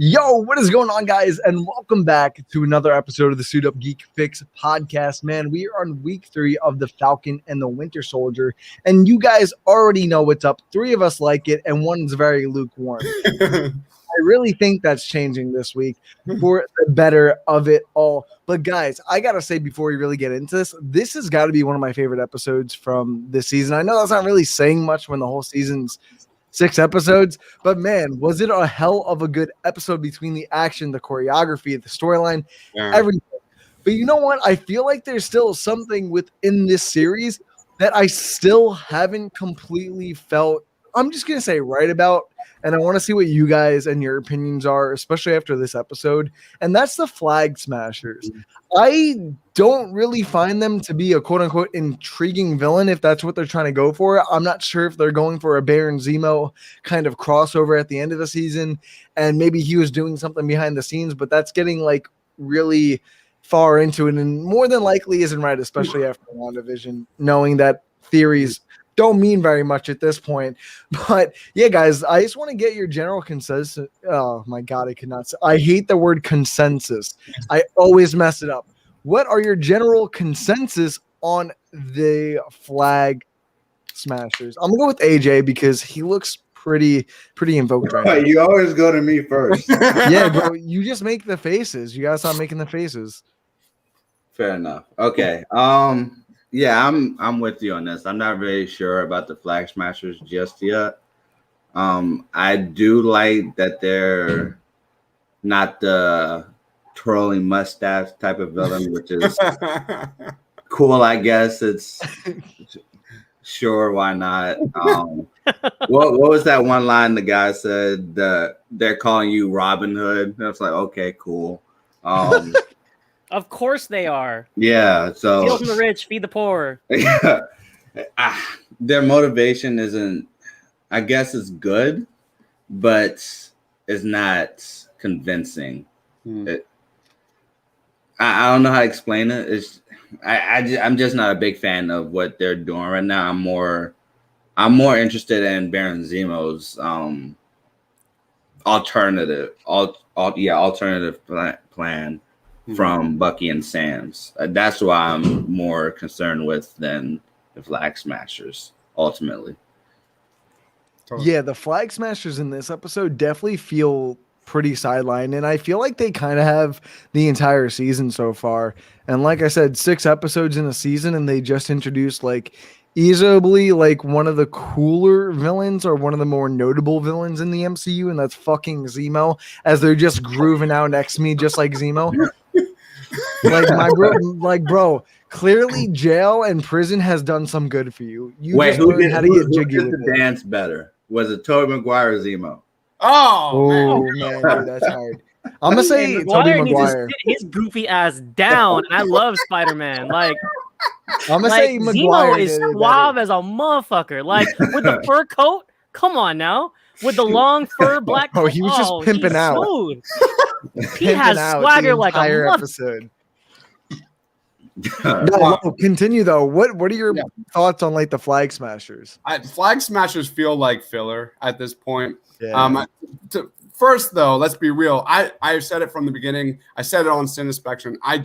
Yo, what is going on, guys? And welcome back to another episode of the Suit Up Geek Fix podcast. Man, we are on week 3 of the Falcon and the Winter Soldier, and you guys already know what's up. 3 of us like it, and one's very lukewarm. I really think that's changing this week for the better of it all. But guys, I gotta say before we really get into this has got to be one of my favorite episodes from this season. I know that's not really saying much when the whole season's 6 episodes, but man, was it a hell of a good episode between the action, the choreography, the storyline, everything. But you know what? I feel like there's still something within this series that I still haven't completely felt, I'm just going to say right about, and I want to see what you guys and your opinions are, especially after this episode, and that's the Flag Smashers. I don't really find them to be a quote-unquote intriguing villain if that's what they're trying to go for. I'm not sure if they're going for a Baron Zemo kind of crossover at the end of the season, and maybe he was doing something behind the scenes, but that's getting like really far into it, and more than likely isn't right, especially after WandaVision, knowing that theories don't mean very much at this point. But yeah, guys, I just want to get your general consensus. Oh my God, I hate the word consensus. I always mess it up. What are your general consensus on the Flag Smashers? I'm gonna go with AJ because he looks pretty invoked right now. You always go to me first. Yeah, bro, you just make the faces. You gotta stop making the faces. Fair enough. Okay. Yeah, I'm with you on this. I'm not very sure about the Flag Smashers just yet. I do like that they're not the twirling mustache type of villain, which is cool, I guess. It's sure, why not? What was that one line the guy said that they're calling you Robin Hood? I was like, okay, cool. Of course they are. Yeah, so steal from the rich, feed the poor. Yeah, their motivation isn't, I guess it's good, but it's not convincing. I don't know how to explain it. I'm just not a big fan of what they're doing right now. I'm more interested in Baron Zemo's alternative plan from Bucky and Sam's. That's why I'm more concerned with than the Flag Smashers ultimately. Yeah, the Flag Smashers in this episode definitely feel pretty sidelined, and I feel like they kind of have the entire season so far. And like I said, 6 episodes in a season, and they just introduced like easily like one of the cooler villains or one of the more notable villains in the MCU, and that's fucking Zemo, as they're just grooving out next to me just like Zemo. Bro, clearly jail and prison has done some good for you. Wait, who did the dance better? Was it Tobey Maguire or Zemo? Oh man, dude, that's hard. I'm gonna say Tobey Maguire. His goofy ass down. And I love Spider-Man. Like, I'm gonna say Maguire Zemo is suave as a motherfucker. Like with the fur coat. Come on now. With the long fur black coat. Oh, he was just pimping out. He has swagger like a episode. No, continue though. What are your thoughts on like the Flag Smashers? Flag Smashers feel like filler at this point. Yeah. First though, let's be real. I said it from the beginning. I said it on Cinespection. I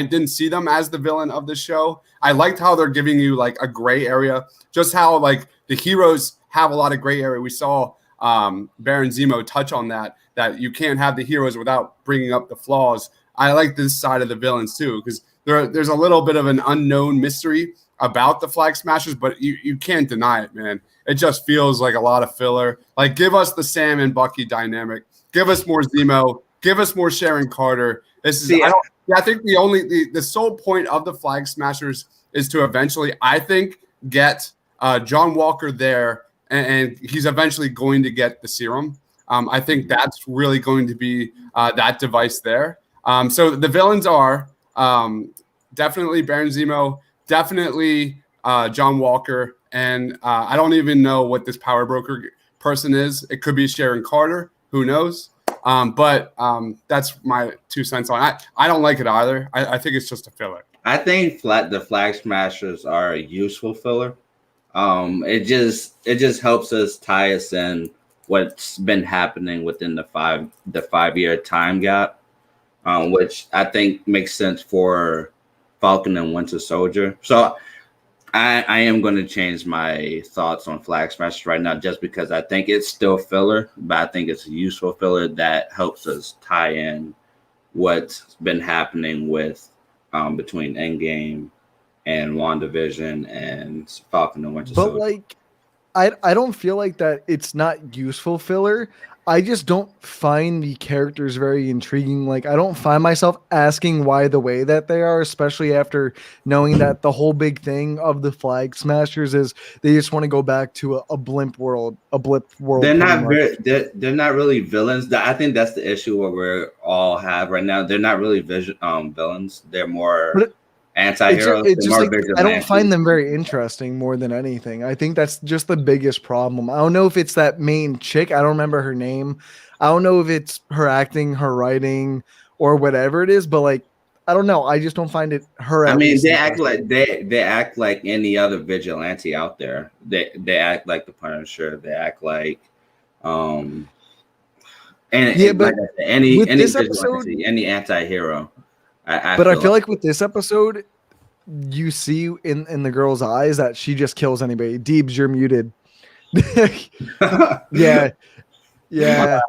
didn't see them as the villain of the show. I liked how they're giving you like a gray area, just how like the heroes have a lot of gray area. We saw Baron Zemo touch on that you can't have the heroes without bringing up the flaws. I like this side of the villains too, because there's a little bit of an unknown mystery about the Flag Smashers, but you can't deny it, man. It just feels like a lot of filler. Like, give us the Sam and Bucky dynamic. Give us more Zemo. Give us more Sharon Carter. I think the sole point of the Flag Smashers is to eventually, I think, get John Walker there, and he's eventually going to get the serum. I think that's really going to be that device there. So the villains are definitely Baron Zemo, definitely John Walker, and I don't even know what this power broker person is. It could be Sharon Carter. Who knows? But that's my 2 cents on it. I don't like it either. I think it's just a filler. I think the Flag Smashers are a useful filler. It just helps us tie us in what's been happening within the 5-year time gap, which I think makes sense for Falcon and Winter Soldier. So I am going to change my thoughts on Flag Smashers right now, just because I think it's still filler, but I think it's a useful filler that helps us tie in what's been happening with between Endgame and WandaVision and Falcon and Winter Soldier. But like, I don't feel like that it's not useful filler. I just don't find the characters very intriguing. Like, I don't find myself asking why the way that they are, especially after knowing that the whole big thing of the Flag Smashers is they just want to go back to a blip world. They're not really villains. I think that's the issue what we all have right now. They're not really villains. They're more anti-heroes. It's just like, I don't find them very interesting more than anything. I think that's just the biggest problem. I don't know if it's that main chick. I don't remember her name. I don't know if it's her acting, her writing, or whatever it is. But like, I don't know. I just don't find it her. I mean, they act like any other vigilante out there. They act like the Punisher. They act like but any vigilante, any anti-hero. I feel like with this episode, you see in the girl's eyes that she just kills anybody. Deebs, you're muted. Yeah.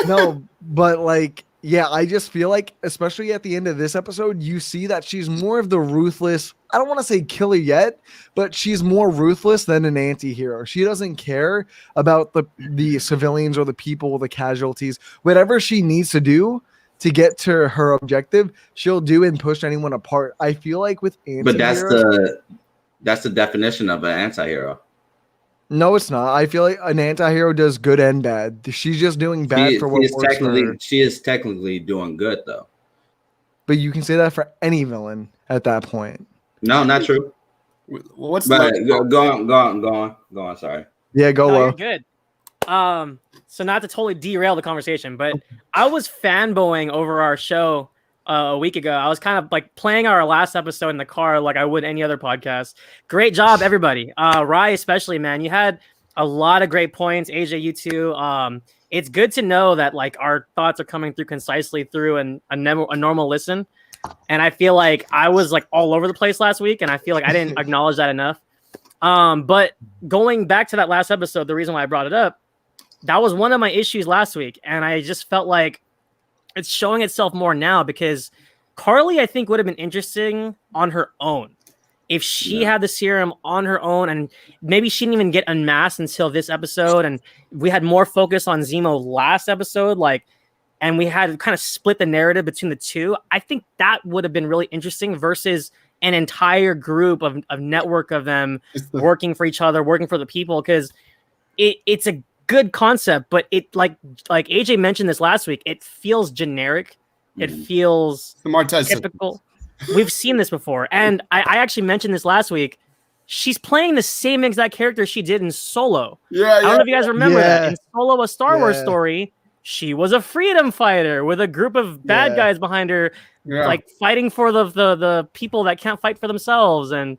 No, but like, yeah, I just feel like, especially at the end of this episode, you see that she's more of the ruthless. I don't want to say killer yet, but she's more ruthless than an anti-hero. She doesn't care about the civilians or the people, the casualties. Whatever she needs to do to get to her objective, she'll do and push anyone apart. I feel like with anti-heroes, but that's the definition of an anti-hero. No, it's not. I feel like an anti-hero does good and bad. She's just doing bad for what works for her. She is technically doing good, though. But you can say that for any villain at that point. No, not true. Go on. Sorry. Yeah, go low. You're good. So not to totally derail the conversation, but I was fanboying over our show a week ago. I was kind of like playing our last episode in the car like I would any other podcast. Great job, everybody. Rye especially, man. You had a lot of great points. AJ, you too. It's good to know that like our thoughts are coming through concisely through a normal listen. And I feel like I was like all over the place last week, and I feel like I didn't acknowledge that enough. But going back to that last episode, the reason why I brought it up, that was one of my issues last week. And I just felt like it's showing itself more now because Carly, I think, would have been interesting on her own. If she had the serum on her own, and maybe she didn't even get unmasked until this episode, and we had more focus on Zemo last episode, and we had kind of split the narrative between the two, I think that would have been really interesting versus an entire group of network of them working for each other, working for the people, because it's a good concept, but it like AJ mentioned this last week, it feels generic. It feels typical. We've seen this before, and I actually mentioned this last week. She's playing the same exact character she did in Solo. I don't know if you guys remember that. In Solo, a Star Wars story, she was a freedom fighter with a group of bad guys behind her, like fighting for the people that can't fight for themselves, and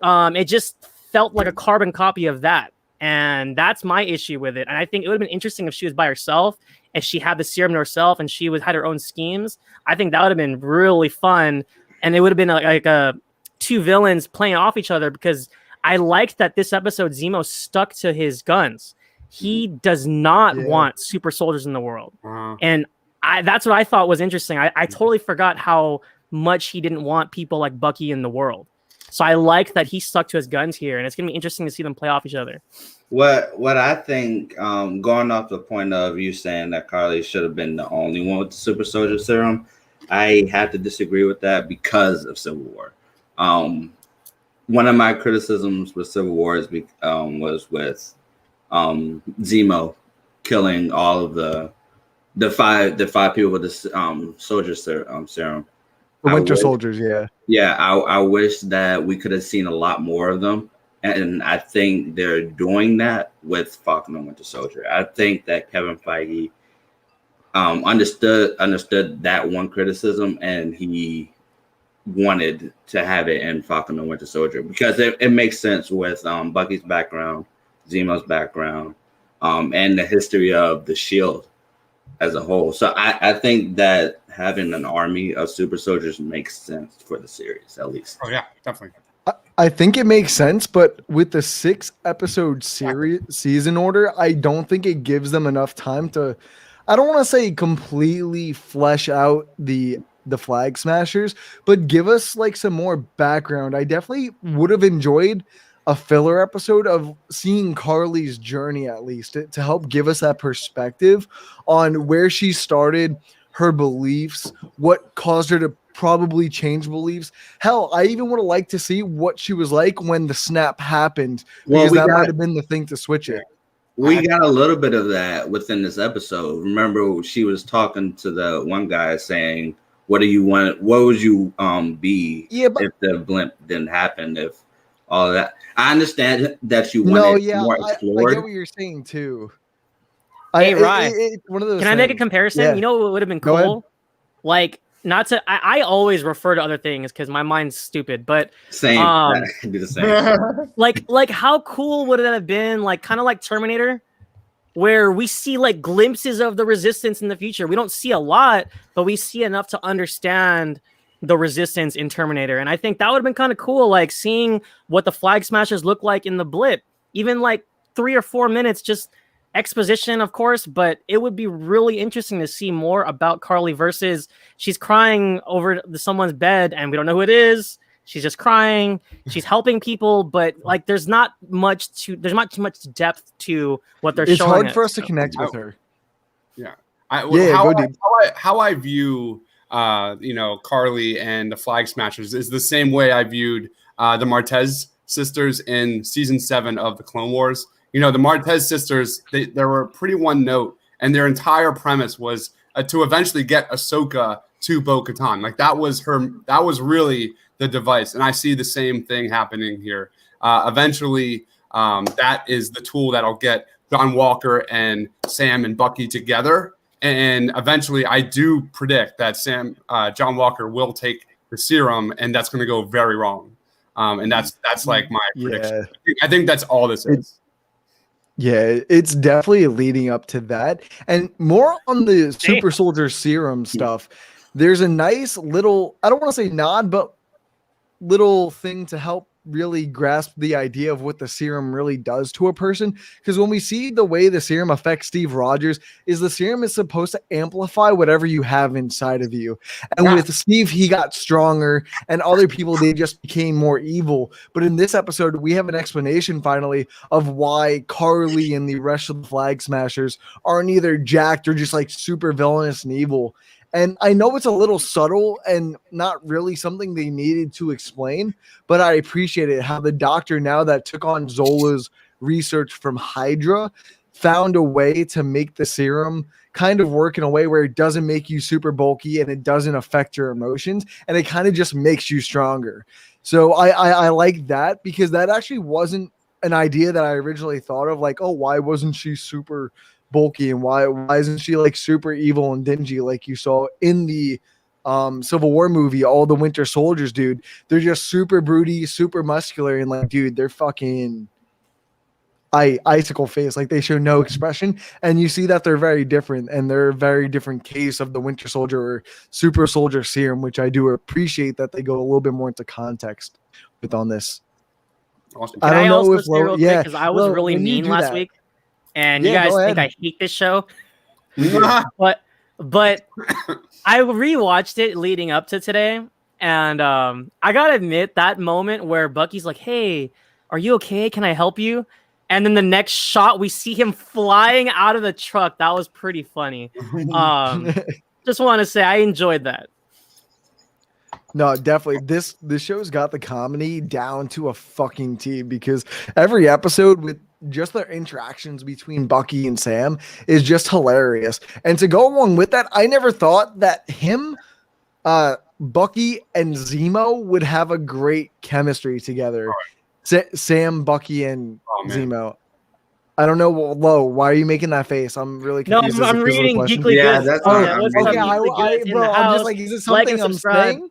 it just felt like a carbon copy of that. And that's my issue with it. And I think it would have been interesting if she was by herself, if she had the serum to herself and she had her own schemes. I think that would have been really fun. And it would have been like two villains playing off each other, because I liked that this episode Zemo stuck to his guns. He does not want super soldiers in the world. And that's what I thought was interesting. I totally forgot how much he didn't want people like Bucky in the world. So I like that he stuck to his guns here, and it's going to be interesting to see them play off each other. What I think, going off the point of you saying that Carly should have been the only one with the super soldier serum, I have to disagree with that because of Civil War. One of my criticisms with Civil War was with Zemo killing all of the five people with the soldier serum. The Winter Soldiers, Yeah, I wish that we could have seen a lot more of them. And I think they're doing that with Falcon and Winter Soldier. I think that Kevin Feige understood that one criticism, and he wanted to have it in Falcon and Winter Soldier because it makes sense with Bucky's background, Zemo's background, and the history of the Shield as a whole. So I think that having an army of super soldiers makes sense for the series, at least. Oh yeah, definitely. I think it makes sense, but with the 6-episode season order, I don't think it gives them enough time to, I don't want to say completely flesh out the Flag Smashers, but give us like some more background. I definitely would have enjoyed a filler episode of seeing Carly's journey, at least to help give us that perspective on where she started, her beliefs, what caused her to probably change beliefs. Hell, I even would have liked to see what she was like when the snap happened, because that might have been the thing to switch it. We got a little bit of that within this episode. Remember, she was talking to the one guy saying, "What do you want? What would you be if the blimp didn't happen? If all of that?" I understand that you want more explored. I get what you're saying too. Hey, Rye, one of those. Can I make a comparison? Yeah. You know what would have been cool? Like, not to. I always refer to other things because my mind's stupid. But same. I do the same. like how cool would it have been? Like, kind of like Terminator, where we see like glimpses of the Resistance in the future. We don't see a lot, but we see enough to understand the Resistance in Terminator. And I think that would have been kind of cool, like seeing what the Flag Smashers look like in the blip, even like 3 or 4 minutes, just exposition, of course, but it would be really interesting to see more about Carly versus she's crying over someone's bed and we don't know who it is. She's just crying. She's helping people, but like there's not much depth to what they're showing. It's hard for us to connect with her. Yeah. How I view Carly and the Flag Smashers is the same way I viewed the Martez sisters in season 7 of the Clone Wars. You know, the Martez sisters, they were pretty one note, and their entire premise was to eventually get Ahsoka to Bo-Katan. Like that was really the device. And I see the same thing happening here. Eventually, that is the tool that'll get John Walker and Sam and Bucky together. And eventually, I do predict that John Walker will take the serum, and that's going to go very wrong. And that's like my prediction. I think that's all this is. Yeah, it's definitely leading up to that. And more on the super soldier serum stuff, there's a nice little, I don't want to say nod, but little thing to help really grasp the idea of what the serum really does to a person. Because when we see the way the serum affects Steve Rogers, is the serum is supposed to amplify whatever you have inside of you. And with Steve, he got stronger, and other people, they just became more evil. But in this episode, we have an explanation finally of why Carly and the rest of the Flag Smashers are neither jacked or just like super villainous and evil. And I know it's a little subtle and not really something they needed to explain, but I appreciate it how the doctor, now that took on Zola's research from Hydra, found a way to make the serum kind of work in a way where it doesn't make you super bulky and it doesn't affect your emotions, and it kind of just makes you stronger. So I like that, because that actually wasn't an idea that I originally thought of, like, oh, why wasn't she super bulky, and why isn't she like super evil and dingy like you saw in the Civil War movie? All the Winter Soldiers, dude, they're just super broody, super muscular, and like, dude, they're fucking icicle face, like they show no expression. And you see that they're very different, and they're a very different case of the Winter Soldier or super soldier serum, which I do appreciate that they go a little bit more into context with on this. Awesome. I don't know if because I was really mean last week. And you guys think I hate this show, but I rewatched it leading up to today, and I gotta admit that moment where Bucky's like, "Hey, are you okay? Can I help you?" And then the next shot, we see him flying out of the truck. That was pretty funny. Just want to say I enjoyed that. No, definitely. This show's got the comedy down to a fucking T, because every episode with just their interactions between Bucky and Sam is just hilarious. And to go along with that, I never thought that Bucky and Zemo would have a great chemistry together. Sam, Bucky, and Zemo. I don't know, Lo, why are you making that face? I'm really confused. No, I'm reading Geekly Yeah, Goods. that's I'm just like, is it something I'm saying?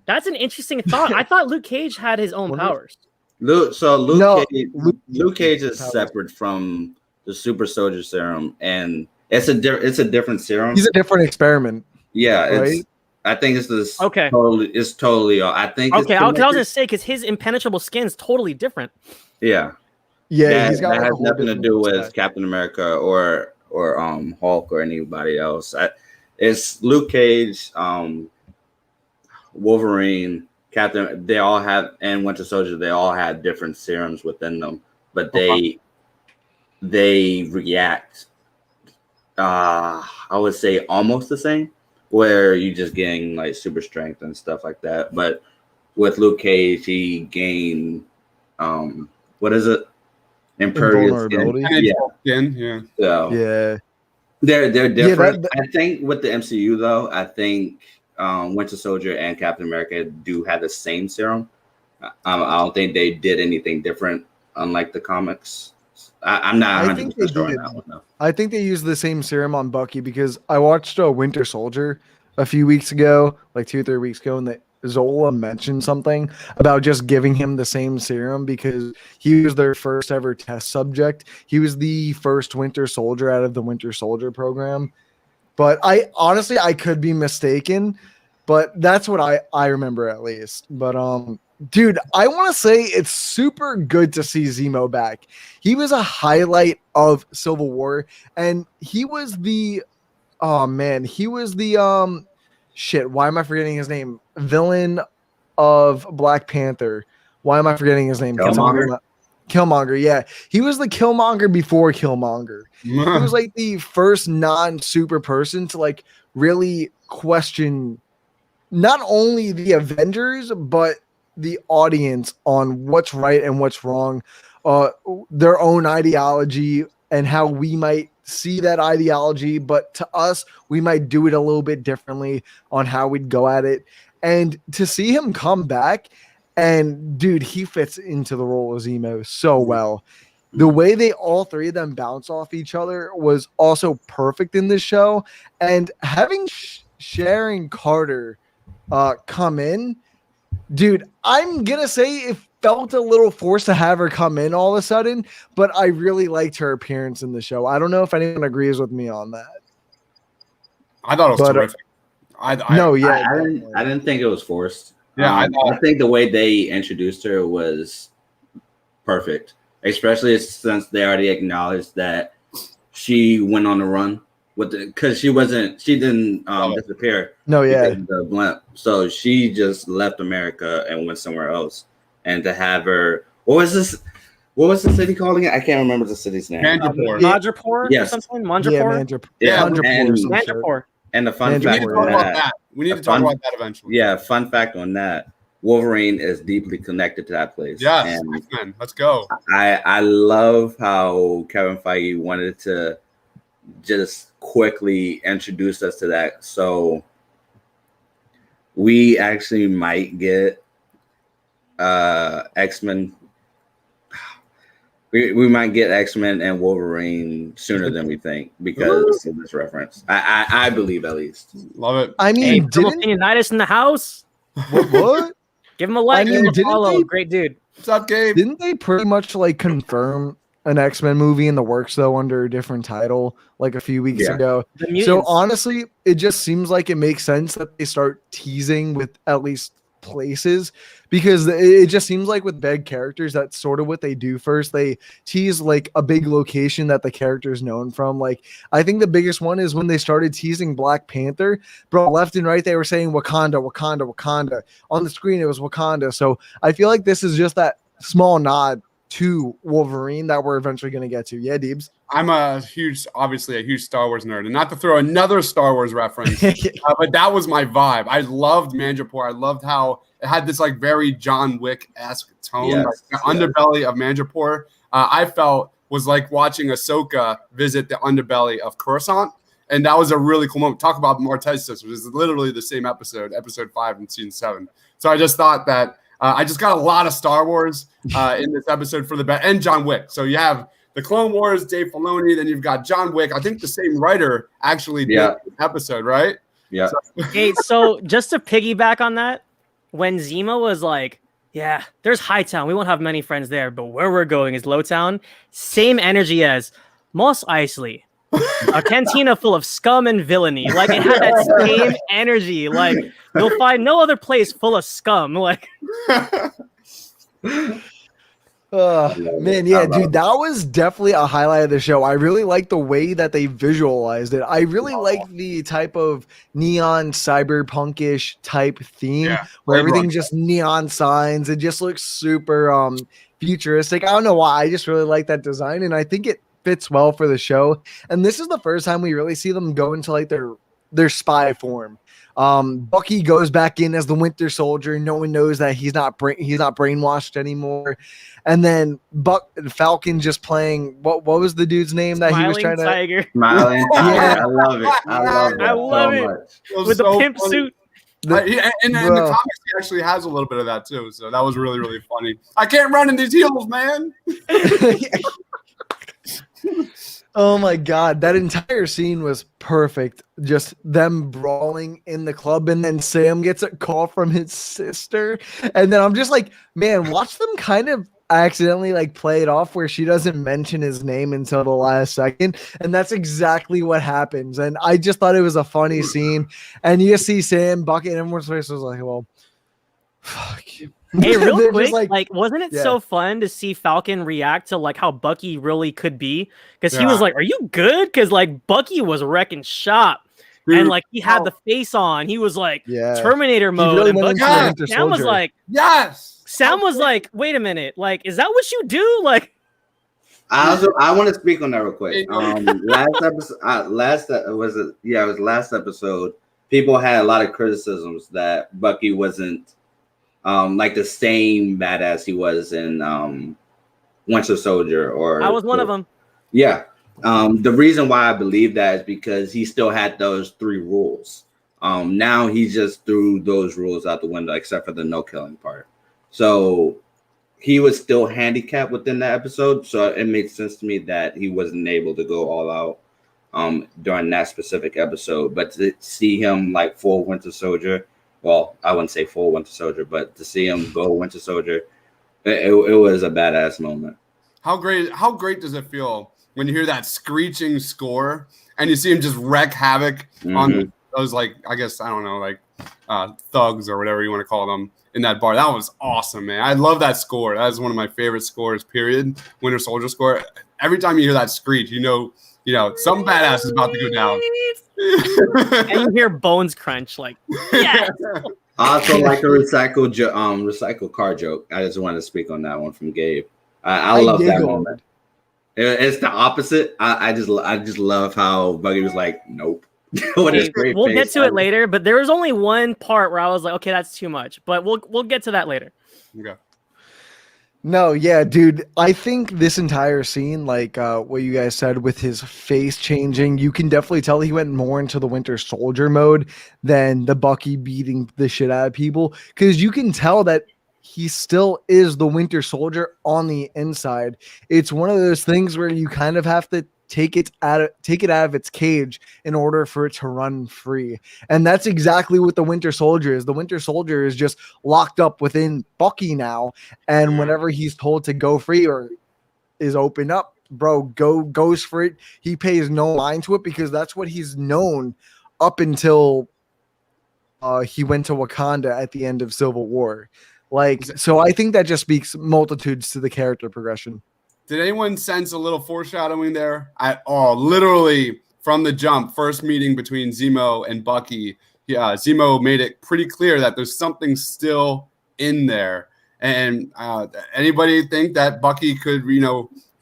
That's an interesting thought. I thought Luke Cage had his own powers. Luke Cage is separate from the super soldier serum, and it's a different serum. He's a different experiment. Yeah, right? I think it's this. Okay. It's totally. I think. Okay, I was connected. gonna say because his impenetrable skin is totally different. Yeah. Yeah, he's got that like, has a whole nothing to different do with set. Captain America or Hulk or anybody else. It's Luke Cage, Wolverine, Captain. They all have, and Winter Soldier. They all have different serums within them, but they react. I would say almost the same, where you just gain like super strength and stuff like that. But with Luke Cage, he gained what is it? Impervious skin. Yeah. So Yeah. they're different. that- I think with the MCU though, I think Winter Soldier and Captain America do have the same serum. I don't think they did anything different, unlike the comics. I'm not 100% sure on that one though. I think they used the same serum on Bucky because I watched Winter Soldier a few weeks ago, like 2 or 3 weeks ago, and Zola mentioned something about just giving him the same serum because he was their first ever test subject. He was the first Winter Soldier out of the Winter Soldier program. But I honestly, I could be mistaken, but that's what I remember at least. But dude, I want to say it's super good to see Zemo back. He was a highlight of Civil War, and he was the shit, why am I forgetting his name? Villain of Black Panther. Why am I forgetting his name? Killmonger, yeah. He was the Killmonger before Killmonger. He was like the first non-super person to like really question not only the Avengers, but the audience on what's right and what's wrong, their own ideology and how we might see that ideology, but to us, we might do it a little bit differently on how we'd go at it. And to see him come back, and dude, he fits into the role of Zemo so well. The way they all three of them bounce off each other was also perfect in this show. And having Sharon Carter come in, dude, I'm gonna say it felt a little forced to have her come in all of a sudden, but I really liked her appearance in the show. I don't know if anyone agrees with me on that. I thought it was terrific. I didn't think it was forced. Yeah, I think the way they introduced her was perfect, especially since they already acknowledged that she went on the run because she didn't disappear. No, yeah, the blimp. So she just left America and went somewhere else. And to have her, what was the city calling it? I can't remember the city's name. Madripoor, yes. Or something. Madripoor. Madripoor. And the fun fact on that. We need to talk about that eventually. Yeah, fun fact on that. Wolverine is deeply connected to that place. Yes, man, let's go. I love how Kevin Feige wanted to just quickly introduce us to that. So we actually might get X-Men. We might get X-Men and Wolverine sooner than we think because of this reference. I believe, at least. Love it. I mean, Opinionitis in the house. What? Give him a like. I mean, give him a follow. Great dude. What's up, Gabe? Didn't they pretty much like confirm an X-Men movie in the works though under a different title like a few weeks ago? So honestly, it just seems like it makes sense that they start teasing with at least places, because it just seems like with big characters, that's sort of what they do first. They tease like a big location that the character is known from. Like, I think the biggest one is when they started teasing Black Panther, bro, left and right, they were saying Wakanda, Wakanda, Wakanda. On the screen, it was Wakanda. So I feel like this is just that small nod to Wolverine that we're eventually going to get to. Yeah, Deebs. I'm obviously a huge Star Wars nerd, and not to throw another Star Wars reference, but that was my vibe. I loved Mandrapore. I loved how it had this like very John Wick-esque tone. Yes, like the underbelly of Mandrapore, I felt was like watching Ahsoka visit the underbelly of Coruscant, and that was a really cool moment. Talk about Martez sisters. It's literally the same episode 5 in season 7. So I just thought that I just got a lot of Star Wars in this episode for the best, and John Wick. So you have the Clone Wars, Dave Filoni, then you've got John Wick. I think the same writer actually did the episode, right? Yeah. Hey, so just to piggyback on that, when Zemo was like, yeah, there's Hightown. We won't have many friends there, but where we're going is Lowtown. Same energy as, Mos Eisley, a cantina full of scum and villainy. Like it had that same energy. Like you'll find no other place full of scum. Like Man, yeah, dude, that was definitely a highlight of the show. I really like the way that they visualized it. I really like the type of neon cyberpunkish type theme where everything's just neon signs. It just looks super futuristic. I don't know why. I just really like that design, and I think it fits well for the show. And this is the first time we really see them go into like their spy form. Bucky goes back in as the Winter Soldier. No one knows that he's not brainwashed anymore. And then Falcon just playing what was the dude's name that Smiling he was trying to Tiger. Smiling Tiger. Yeah. I love it. I love it. Much. With the pimp suit. In the comics, he actually has a little bit of that too. So that was really, really funny. I can't run in these heels, man. Oh my god, that entire scene was perfect. Just them brawling in the club, and then Sam gets a call from his sister, and then I'm just like, man, watch them kind of accidentally like play it off where she doesn't mention his name until the last second, and that's exactly what happens. And I just thought it was a funny scene, and you see Sam, Bucky, and everyone's face was like, well, fuck you. Hey, real They're quick, just like, wasn't it so fun to see Falcon react to like how Bucky really could be? Because he was like, "Are you good?" Because like Bucky was wrecking shop, and like he had the face on. He was like Terminator mode, really and went Bucky, into Sam was like, "Yes." Sam was like, "Wait a minute, like, is that what you do?" Like, I want to speak on that real quick. Last episode. People had a lot of criticisms that Bucky wasn't like the same badass he was in Winter Soldier. Or I was one of them. Yeah. The reason why I believe that is because he still had those 3 rules. Now he just threw those rules out the window, except for the no killing part. So he was still handicapped within that episode. So it made sense to me that he wasn't able to go all out during that specific episode. But to see him like full Winter Soldier, well, I wouldn't say full Winter Soldier, but to see him go Winter Soldier, it was a badass moment. How great does it feel when you hear that screeching score and you see him just wreak havoc on those, like, I guess, I don't know, like thugs or whatever you want to call them in that bar? That was awesome, man. I love that score. That is one of my favorite scores, period. Winter Soldier score. Every time you hear that screech, you know, some badass is about to go down. And you hear bones crunch, like, yeah. I also like a recycled car joke. I just wanted to speak on that one from Gabe. I love that moment. It's the opposite. I just love how Buggy was like, nope. We'll get to it later, but there was only one part where I was like, okay, that's too much. But we'll get to that later. Okay. No, yeah, dude. I think this entire scene, like what you guys said with his face changing, you can definitely tell he went more into the Winter Soldier mode than the Bucky beating the shit out of people. Because you can tell that he still is the Winter Soldier on the inside. It's one of those things where you kind of have to take it out of its cage in order for it to run free. And that's exactly what the Winter Soldier is. The Winter Soldier is just locked up within Bucky now, and whenever he's told to go free or is open up, bro, goes for it. He pays no mind to it because that's what he's known up until he went to Wakanda at the end of Civil War. Like, so I think that just speaks multitudes to the character progression. Did anyone sense a little foreshadowing there at all? Literally from the jump, first meeting between Zemo and Bucky, Zemo made it pretty clear that there's something still in there. And anybody think that Bucky could,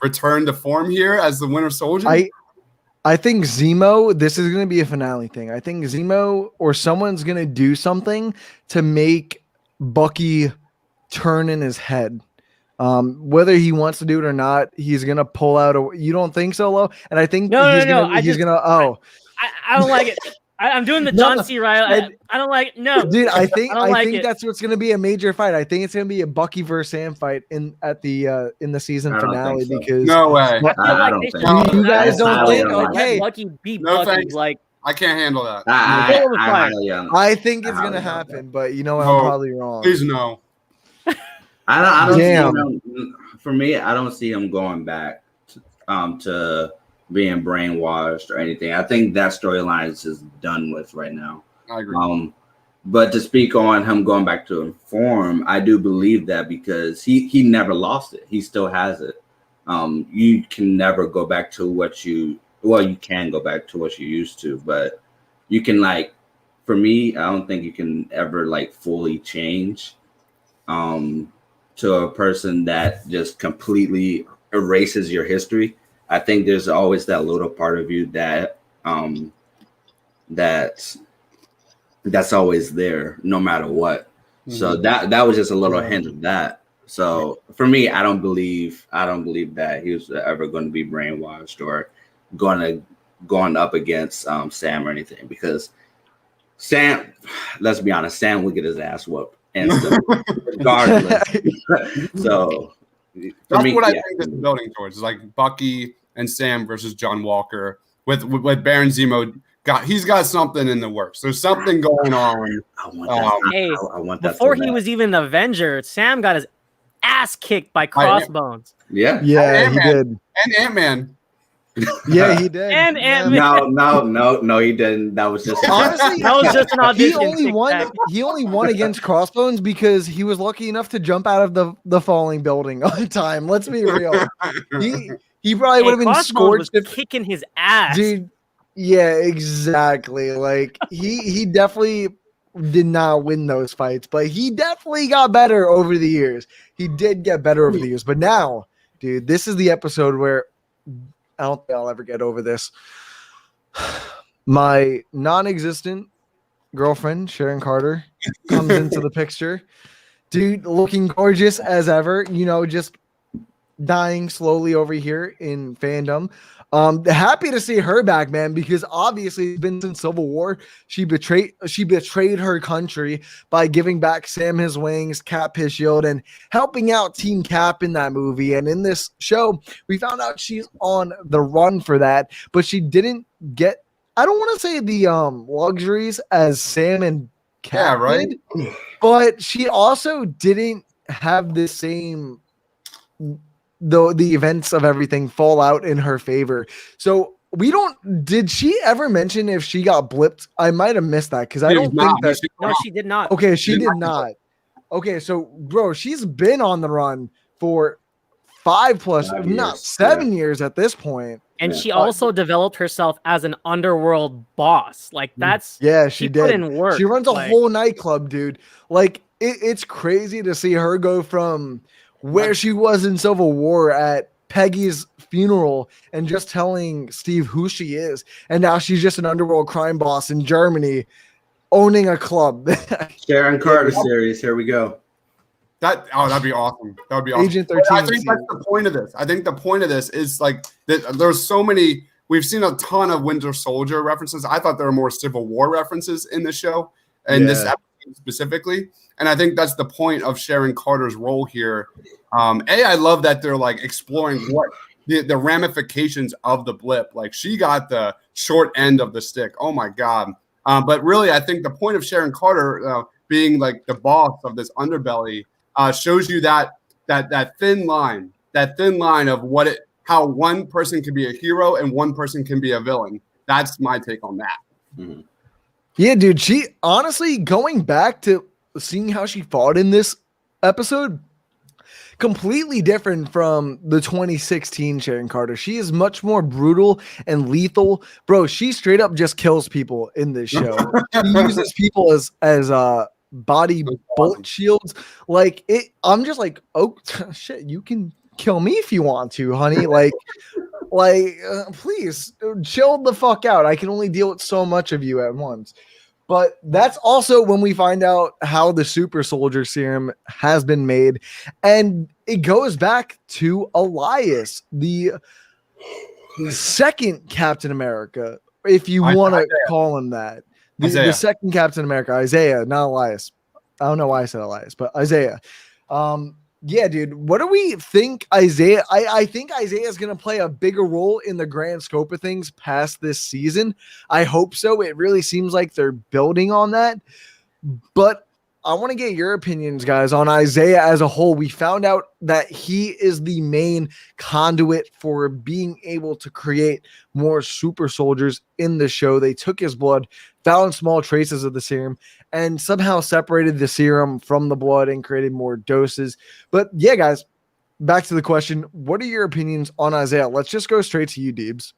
return to form here as the Winter Soldier? I think Zemo, this is going to be a finale thing. I think Zemo or someone's going to do something to make Bucky turn in his head. Whether he wants to do it or not, he's gonna pull out you don't think so, Lo? And I think I don't like it. I'm doing the John C. Reilly. I don't like it. No, dude. I think that's what's gonna be a major fight. I think it's gonna be a Bucky versus Sam fight in the season finale because no way. I don't think you guys don't think. Okay, Bucky beat no Bucky. Thanks. Like I can't handle that. I think it's gonna happen, but you know what? I'm probably wrong. Please no. I don't see him, for me, I don't see him going back to being brainwashed or anything. I think that storyline is just done with right now. I agree. But to speak on him going back to inform, I do believe that because he never lost it. He still has it. You can never go back to you can go back to what you used to, but you can for me, I don't think you can ever fully change to a person that just completely erases your history. I think there's always that little part of you that that's always there no matter what. Mm-hmm. So that was just a little hint of that. So for me, I don't believe that he was ever going to be brainwashed or going up against Sam or anything, because Sam, let's be honest, Sam would get his ass whooped instantly, regardless. So that's what I think this is building towards. Is Bucky and Sam versus John Walker with Baron Zemo. He's got something in the works. There's something going on. I want that. Before he was even an Avenger, Sam got his ass kicked by Crossbones. Yeah, he did. And Ant-Man. Yeah, he did. And Ant-Man. No, he didn't. That was just honestly, that was just an audition. He only won against Crossbones because he was lucky enough to jump out of the falling building on time. Let's be real. He probably would have been scorched if kicking his ass, dude. Yeah, exactly. He definitely did not win those fights, but he definitely got better over the years. He did get better over the years, but now, dude, this is the episode where I don't think I'll ever get over this. My non-existent girlfriend, Sharon Carter, comes into the picture. Dude, looking gorgeous as ever, just dying slowly over here in fandom. Happy to see her back, man, because obviously it's been since Civil War. She betrayed her country by giving back Sam his wings, Cap his shield, and helping out Team Cap in that movie. And in this show, we found out she's on the run for that, but she didn't get, I don't want to say the luxuries as Sam and Cap did, but she also didn't have the same the events of everything fall out in her favor. So did she ever mention if she got blipped? I might have missed that because I don't think that. No, she did not. Okay, she did not. Okay, so bro, she's been on the run for 7 years at this point. And she also developed herself as an underworld boss. She did. Put in work. She runs a whole nightclub, dude. It's crazy to see her go from where she was in Civil War at Peggy's funeral and just telling Steve who she is. And now she's just an underworld crime boss in Germany owning a club. Sharon Carter series. Here we go. That'd be awesome. That would be awesome. Agent 13. I think that's the point of this. I think the point of this is there's so many. We've seen a ton of Winter Soldier references. I thought there were more Civil War references in the show and this episode specifically. And I think that's the point of Sharon Carter's role here. I love that they're exploring what the ramifications of the blip. She got the short end of the stick. Oh my God. But really, I think the point of Sharon Carter being the boss of this underbelly shows you that thin line of how one person can be a hero and one person can be a villain. That's my take on that. Mm-hmm. Yeah, dude. She honestly, going back to seeing how she fought in this episode, completely different from the 2016 Sharon Carter. She is much more brutal and lethal. Bro, she straight up just kills people in this show. She uses people as body bullet shields. I'm just oh shit, you can kill me if you want to, honey. Please chill the fuck out. I can only deal with so much of you at once. But that's also when we find out how the super soldier serum has been made. And it goes back to Elias, the second Captain America, if you want to call him that. The second Captain America, Isaiah, not Elias. I don't know why I said Elias, but Isaiah. Yeah, dude. What do we think Isaiah? I think Isaiah is going to play a bigger role in the grand scope of things past this season. I hope so. It really seems like they're building on that. But I want to get your opinions, guys, on Isaiah as a whole. We found out that he is the main conduit for being able to create more super soldiers in the show. They took his blood, found small traces of the serum, and somehow separated the serum from the blood and created more doses. But yeah, guys, back to the question. What are your opinions on Isaiah? Let's just go straight to you, Deebs.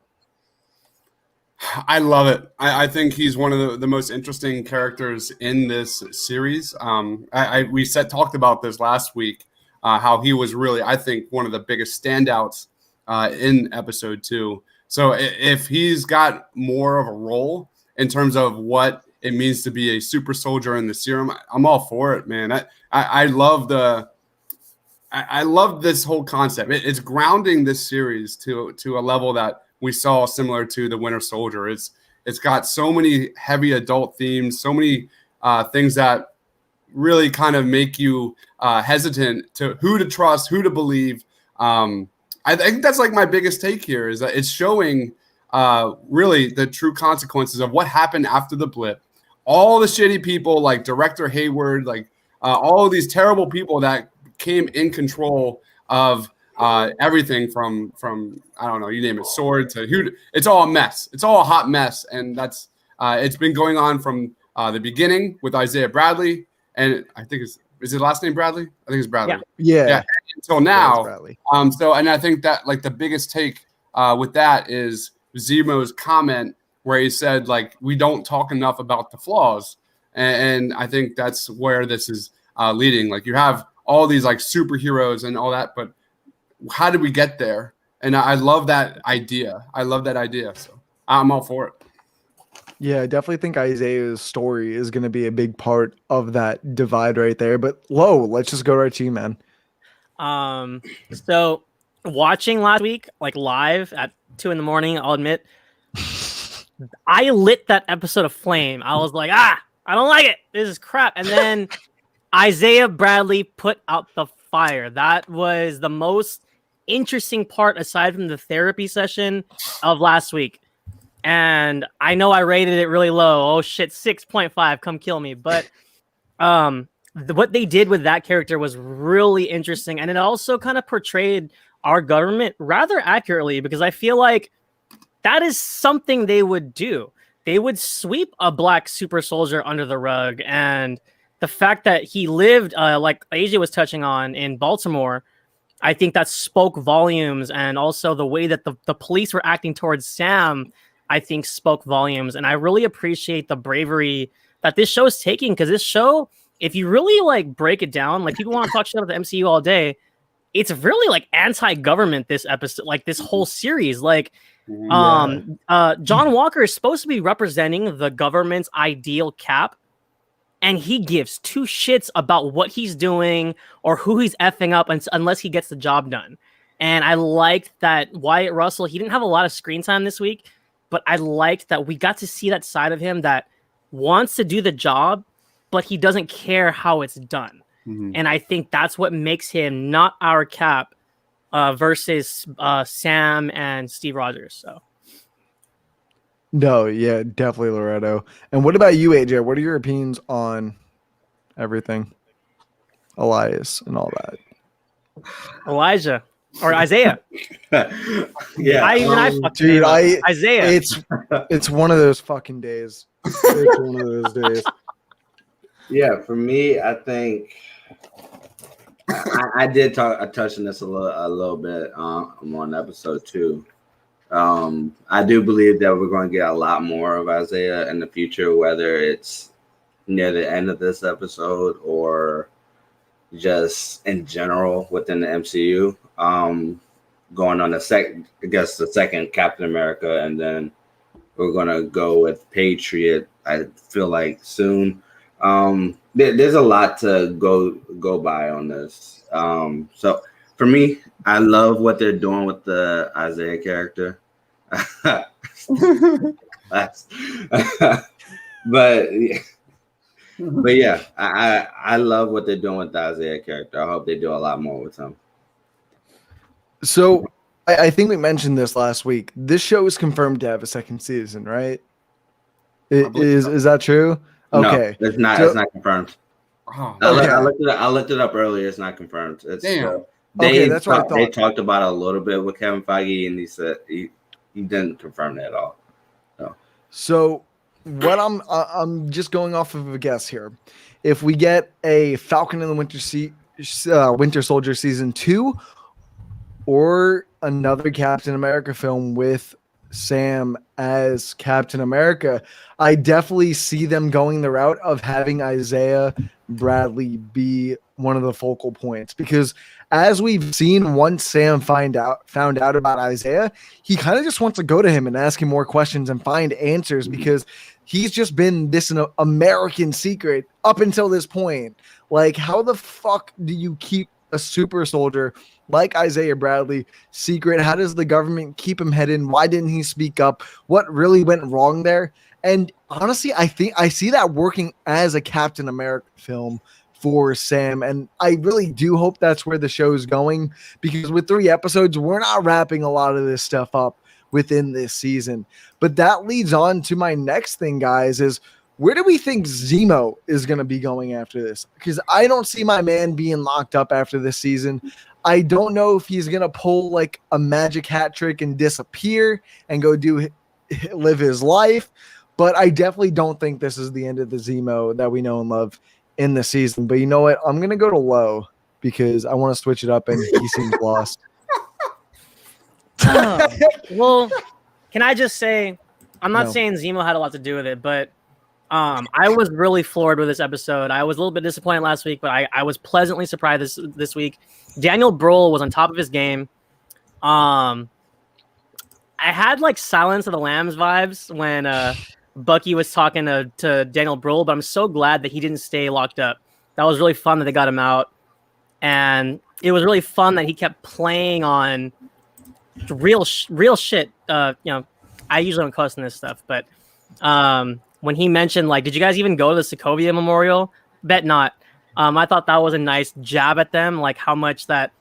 I love it. I think he's one of the most interesting characters in this series. We talked about this last week, how he was really, I think, one of the biggest standouts in episode 2. So if he's got more of a role in terms of what it means to be a super soldier in the serum, I'm all for it, man. I love I love this whole concept. It's grounding this series to a level that we saw similar to the Winter Soldier. It's got so many heavy adult themes, so many things that really kind of make you hesitant to who to trust, who to believe. I think that's like my biggest take here is that it's showing really the true consequences of what happened after the blip. All the shitty people like Director Hayward, like all of these terrible people that came in control of everything from I don't know, you name it, sword to who. It's all a mess. It's all a hot mess, and that's it's been going on from the beginning with Isaiah Bradley, and I think is his last name Bradley? I think it's Bradley. Yeah. Until now. Bradley. So, and I think that like the biggest take with that is Zemo's comment where he said like we don't talk enough about the flaws, and I think that's where this is leading. Like you have all these like superheroes and all that, but how did we get there? And I love that idea. So I'm all for it. Yeah, I definitely think Isaiah's story is going to be a big part of that divide right there. But let's just go right to you, man. So watching last week, like live at 2 a.m, I'll admit, I lit that episode of flame. I was like, I don't like it. This is crap. And then Isaiah Bradley put out the fire. That was the most interesting part aside from the therapy session of last week. And I know I rated it really low. Oh shit, 6.5, come kill me. But what they did with that character was really interesting, and it also kind of portrayed our government rather accurately, because I feel like that is something they would do. They would sweep a black super soldier under the rug, and the fact that he lived, like AJ was touching on, in Baltimore, I think that spoke volumes. And also the way that the police were acting towards Sam, I think spoke volumes. And I really appreciate the bravery that this show is taking, because this show, if you really like break it down, like people want to talk shit about the MCU all day, it's really like anti-government this episode, like this whole series. Like John Walker is supposed to be representing the government's ideal Cap, and he gives two shits about what he's doing or who he's effing up unless he gets the job done. And I liked that Wyatt Russell, he didn't have a lot of screen time this week, but I liked that we got to see that side of him that wants to do the job, but he doesn't care how it's done. Mm-hmm. And I think that's what makes him not our Cap versus Sam and Steve Rogers. So. No, yeah, definitely Loretto. And what about you, AJ? What are your opinions on everything? Elias and all that. Elijah or Isaiah. Yeah. Dude, Isaiah. It's one of those fucking days. It's one of those days. Yeah, for me, I think I did touch on this a little bit on episode 2. I do believe that we're going to get a lot more of Isaiah in the future, whether it's near the end of this episode or just in general within the MCU. Going on the second Captain America, and then we're going to go with Patriot, I feel like, soon. There's a lot to go by on this. So for me, I love what they're doing with the Isaiah character. but yeah, I love what they're doing with the Isaiah character. I hope they do a lot more with him. So I think we mentioned this last week. This show is confirmed to have a second season, right? Is that true? Okay, no, it's not confirmed. Oh, I looked it up earlier. It's not confirmed. It's damn. Okay, that's what I thought. They talked about it a little bit with Kevin Feige, and he said he didn't confirm that at all. No. So what I'm just going off of a guess here. If we get a Falcon and the Winter Soldier season 2 or another Captain America film with Sam as Captain America, I definitely see them going the route of having Isaiah Bradley be one of the focal points, because as we've seen, once Sam found out about Isaiah, he kind of just wants to go to him and ask him more questions and find answers, because he's just been this an American secret up until this point. Like, how the fuck do you keep a super soldier like Isaiah Bradley secret? How does the government keep him hidden? Why didn't he speak up? What really went wrong there? And honestly, I think I see that working as a Captain America film for Sam, and I really do hope that's where the show's going, because with 3 episodes, we're not wrapping a lot of this stuff up within this season. But that leads on to my next thing, guys, is where do we think Zemo is going to be going after this? Because I don't see my man being locked up after this season. I don't know if he's going to pull like a magic hat trick and disappear and go live his life, but I definitely don't think this is the end of the Zemo that we know and love in the season. But you know what? I'm going to go to low because I want to switch it up, and he seems lost. Well, can I just say, I'm not saying Zemo had a lot to do with it, but I was really floored with this episode. I was a little bit disappointed last week, but I was pleasantly surprised this week. Daniel Bruhl was on top of his game. I had like Silence of the Lambs vibes when Bucky was talking to Daniel Bruhl, but I'm so glad that he didn't stay locked up. That was really fun that they got him out, and it was really fun that he kept playing on real shit. I usually don't cuss in this stuff, but when he mentioned, like, did you guys even go to the Sokovia Memorial? Bet not. I thought that was a nice jab at them, like how much that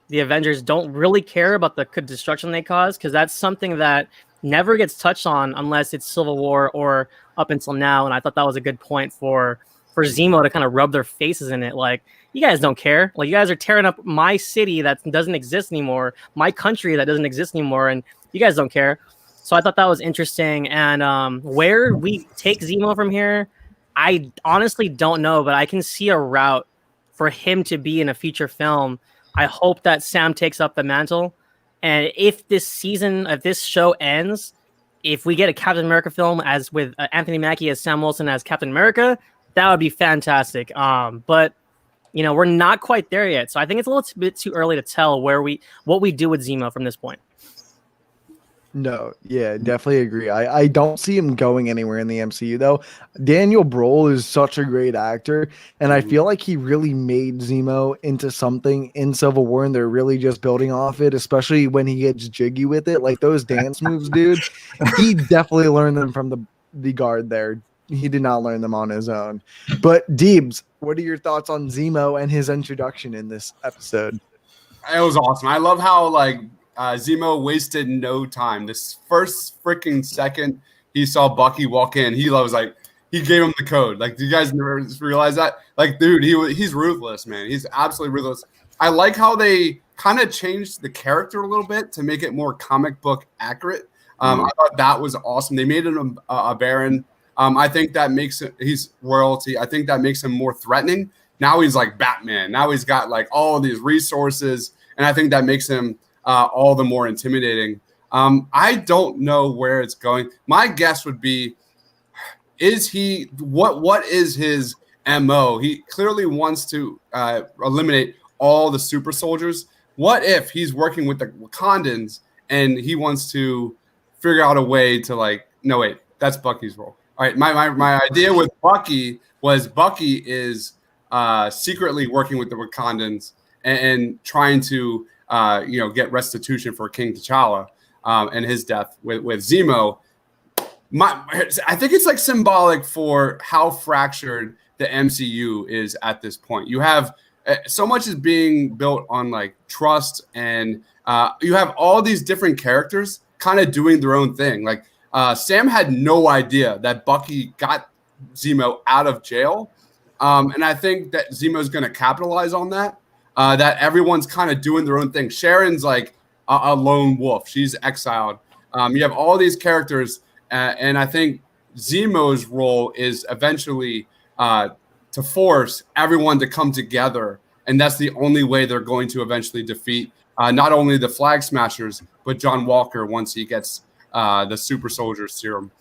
the Avengers don't really care about the destruction they cause, because that's something that never gets touched on unless it's Civil War or up until now. And I thought that was a good point for Zemo to kind of rub their faces in it. Like, you guys don't care. Like, you guys are tearing up my city that doesn't exist anymore, my country that doesn't exist anymore, and you guys don't care. So I thought that was interesting. And where we take Zemo from here, I honestly don't know, but I can see a route for him to be in a feature film. I hope that Sam takes up the mantle. And if this show ends, if we get a Captain America film as with Anthony Mackie as Sam Wilson as Captain America, that would be fantastic. But we're not quite there yet. So I think it's a little bit too early to tell what we do with Zemo from this point. No, yeah, definitely agree. I don't see him going anywhere in the MCU, though. Daniel Bruhl is such a great actor, and I feel like he really made Zemo into something in Civil War, and they're really just building off it, especially when he gets jiggy with it. Like those dance moves, dude, he definitely learned them from the guard there. He did not learn them on his own. But, Deebs, what are your thoughts on Zemo and his introduction in this episode? It was awesome. I love how, Zemo wasted no time. This first freaking second he saw Bucky walk in, he gave him the code. Like, do you guys never realize that? Like, dude, he's ruthless, man. He's absolutely ruthless. I like how they kind of changed the character a little bit to make it more comic book accurate. I thought that was awesome. They made him a Baron. I think that makes he's royalty. I think that makes him more threatening. Now he's like Batman. Now he's got like all these resources, and I think that makes him all the more intimidating. I don't know where it's going. My guess would be, what is his MO? He clearly wants to eliminate all the super soldiers. What if he's working with the Wakandans and he wants to figure out a way to no, wait, that's Bucky's role. All right, my idea with Bucky is secretly working with the Wakandans and trying to get restitution for King T'Challa and his death with Zemo. I think it's symbolic for how fractured the MCU is at this point. You have so much is being built on trust, and you have all these different characters kind of doing their own thing. Sam had no idea that Bucky got Zemo out of jail And I think that Zemo's going to capitalize on that. That everyone's kind of doing their own thing. Sharon's like a lone wolf. She's exiled. You have all these characters, and I think Zemo's role is eventually to force everyone to come together, and that's the only way they're going to eventually defeat not only the Flag Smashers, but John Walker once he gets the Super Soldier Serum.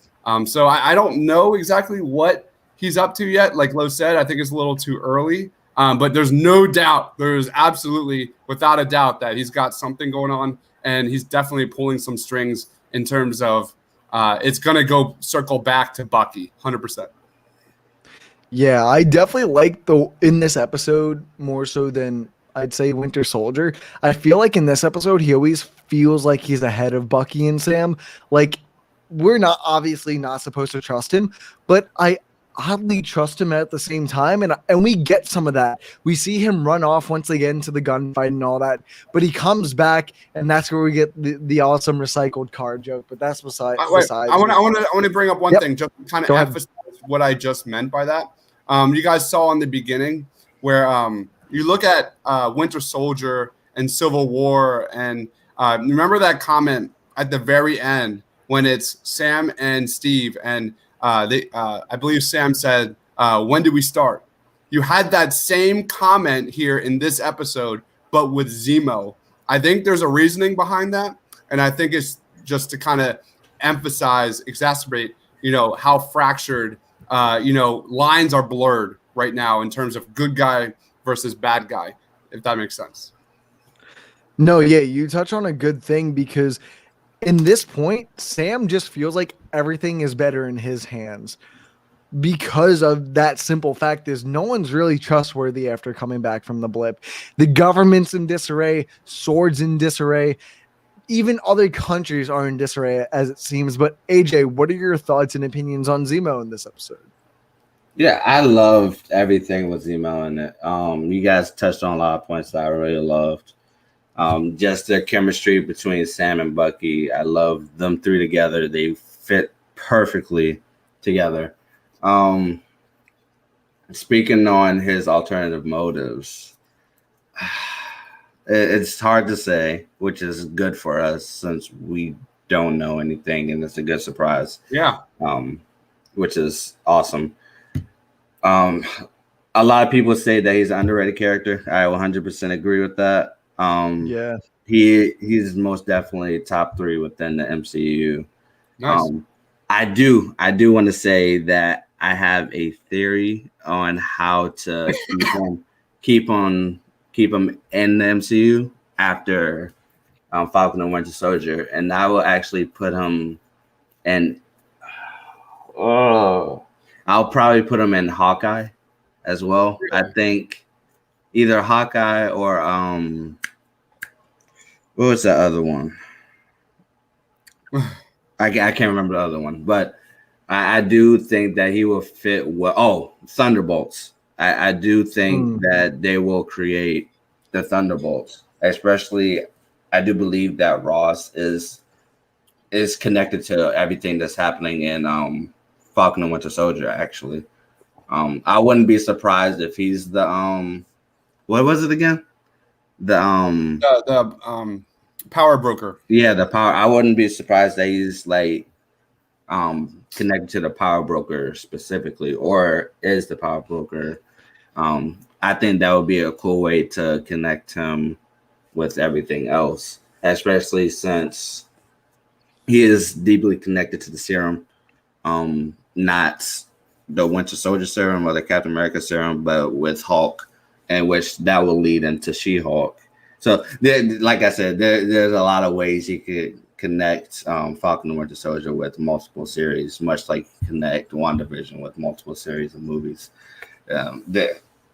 So I don't know exactly what he's up to yet. Like Lo said, I think it's a little too early. But there's no doubt, there's absolutely, without a doubt, that he's got something going on, and he's definitely pulling some strings in terms of it's going to go circle back to Bucky, 100%. Yeah, I definitely like in this episode more so than I'd say Winter Soldier. I feel like in this episode, he always feels like he's ahead of Bucky and Sam. Like, we're obviously not supposed to trust him, but I oddly trust him at the same time, and we get some of that. We see him run off once they get into the gunfight and all that, but he comes back, and that's where we get the awesome recycled car joke. But that's besides. I want to bring up one thing, just to kind of emphasize what I just meant by that. You guys saw in the beginning where you look at Winter Soldier and Civil War, and remember that comment at the very end when it's Sam and Steve, and I believe Sam said, when did we start? You had that same comment here in this episode, but with Zemo. I think there's a reasoning behind that, and I think it's just to kind of exacerbate, how fractured, lines are blurred right now in terms of good guy versus bad guy, if that makes sense. No, yeah, you touch on a good thing, because in this point, Sam just feels like everything is better in his hands because of that simple fact is no one's really trustworthy after coming back from the blip. The government's in disarray, swords in disarray, even other countries are in disarray as it seems. But AJ, what are your thoughts and opinions on Zemo in this episode? Yeah, I loved everything with Zemo in it. You guys touched on a lot of points that I really loved. Just the chemistry between Sam and Bucky. I love them three together. They fit perfectly together. Speaking on his alternative motives, it's hard to say, which is good for us since we don't know anything, and it's a good surprise. Yeah. Which is awesome. A lot of people say that he's an underrated character. I 100% agree with that. Yeah, he's most definitely top 3 within the MCU. Nice. I do want to say that I have a theory on how to keep him in the MCU after Falcon and Winter Soldier, and I will actually put him in. I'll probably put him in Hawkeye as well. I think either Hawkeye or what was that other one? I can't remember the other one, but I do think that he will fit well. Oh, Thunderbolts. I do think that they will create the Thunderbolts. Especially, I do believe that Ross is connected to everything that's happening in Falcon and Winter Soldier. Actually, I wouldn't be surprised if he's the what was it again? The power broker. Yeah, the power. I wouldn't be surprised that he's like connected to the power broker specifically, or is the power broker. I think that would be a cool way to connect him with everything else, especially since he is deeply connected to the serum, not the Winter Soldier serum or the Captain America serum, but with Hulk, and which that will lead into She-Hulk. So, like I said, there's a lot of ways you could connect Falcon and Winter Soldier with multiple series, much like connect WandaVision with multiple series of movies.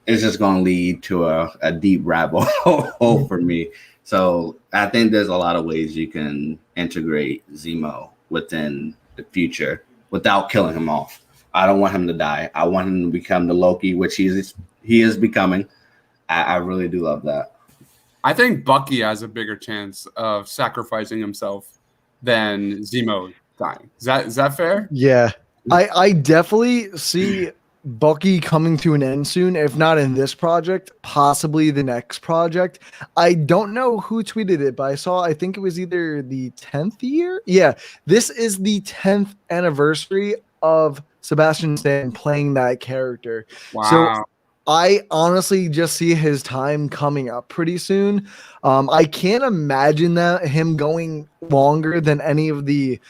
It's just going to lead to a deep rabbit hole for me. So I think there's a lot of ways you can integrate Zemo within the future without killing him off. I don't want him to die. I want him to become the Loki, which he is becoming. I really do love that. I think Bucky has a bigger chance of sacrificing himself than Zemo dying. Is that fair? Yeah. I definitely see Bucky coming to an end soon, if not in this project, possibly the next project. I don't know who tweeted it, but I think it was either the 10th year. Yeah, this is the 10th anniversary of Sebastian Stan playing that character. Wow. So I honestly just see his time coming up pretty soon. I can't imagine that him going longer than any of the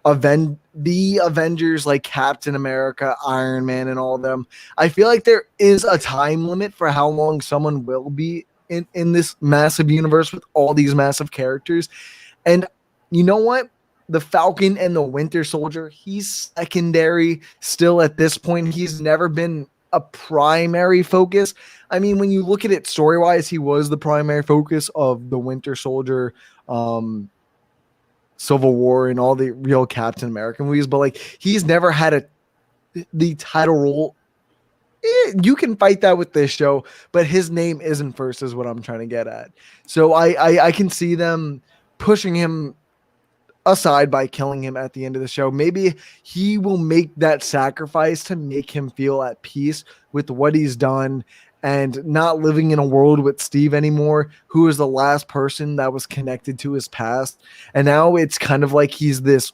Avengers like Captain America, Iron Man, and all of them. I feel like there is a time limit for how long someone will be in this massive universe with all these massive characters. And you know what? The Falcon and the Winter Soldier, he's secondary still at this point. He's never been a primary focus. I mean, when you look at it story-wise, he was the primary focus of the Winter Soldier, Civil War, and all the real Captain America movies, but like he's never had the title role. You can fight that with this show, but his name isn't first, is what I'm trying to get at. So I can see them pushing him aside by killing him at the end of the show. Maybe he will make that sacrifice to make him feel at peace with what he's done and not living in a world with Steve anymore, who is the last person that was connected to his past. And now it's kind of like he's this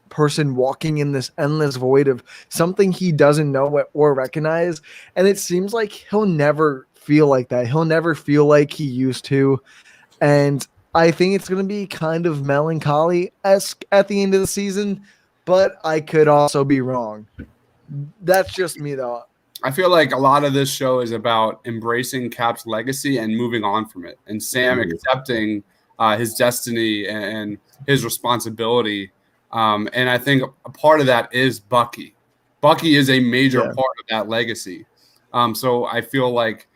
person walking in this endless void of something he doesn't know or recognize. And it seems like he'll never feel like that. He'll never feel like he used to. And I think it's going to be kind of melancholy-esque at the end of the season, but I could also be wrong. That's just me, though. I feel like a lot of this show is about embracing Cap's legacy and moving on from it, and Sam accepting his destiny and his responsibility. And I think a part of that is Bucky. Bucky is a major part of that legacy. So I feel like,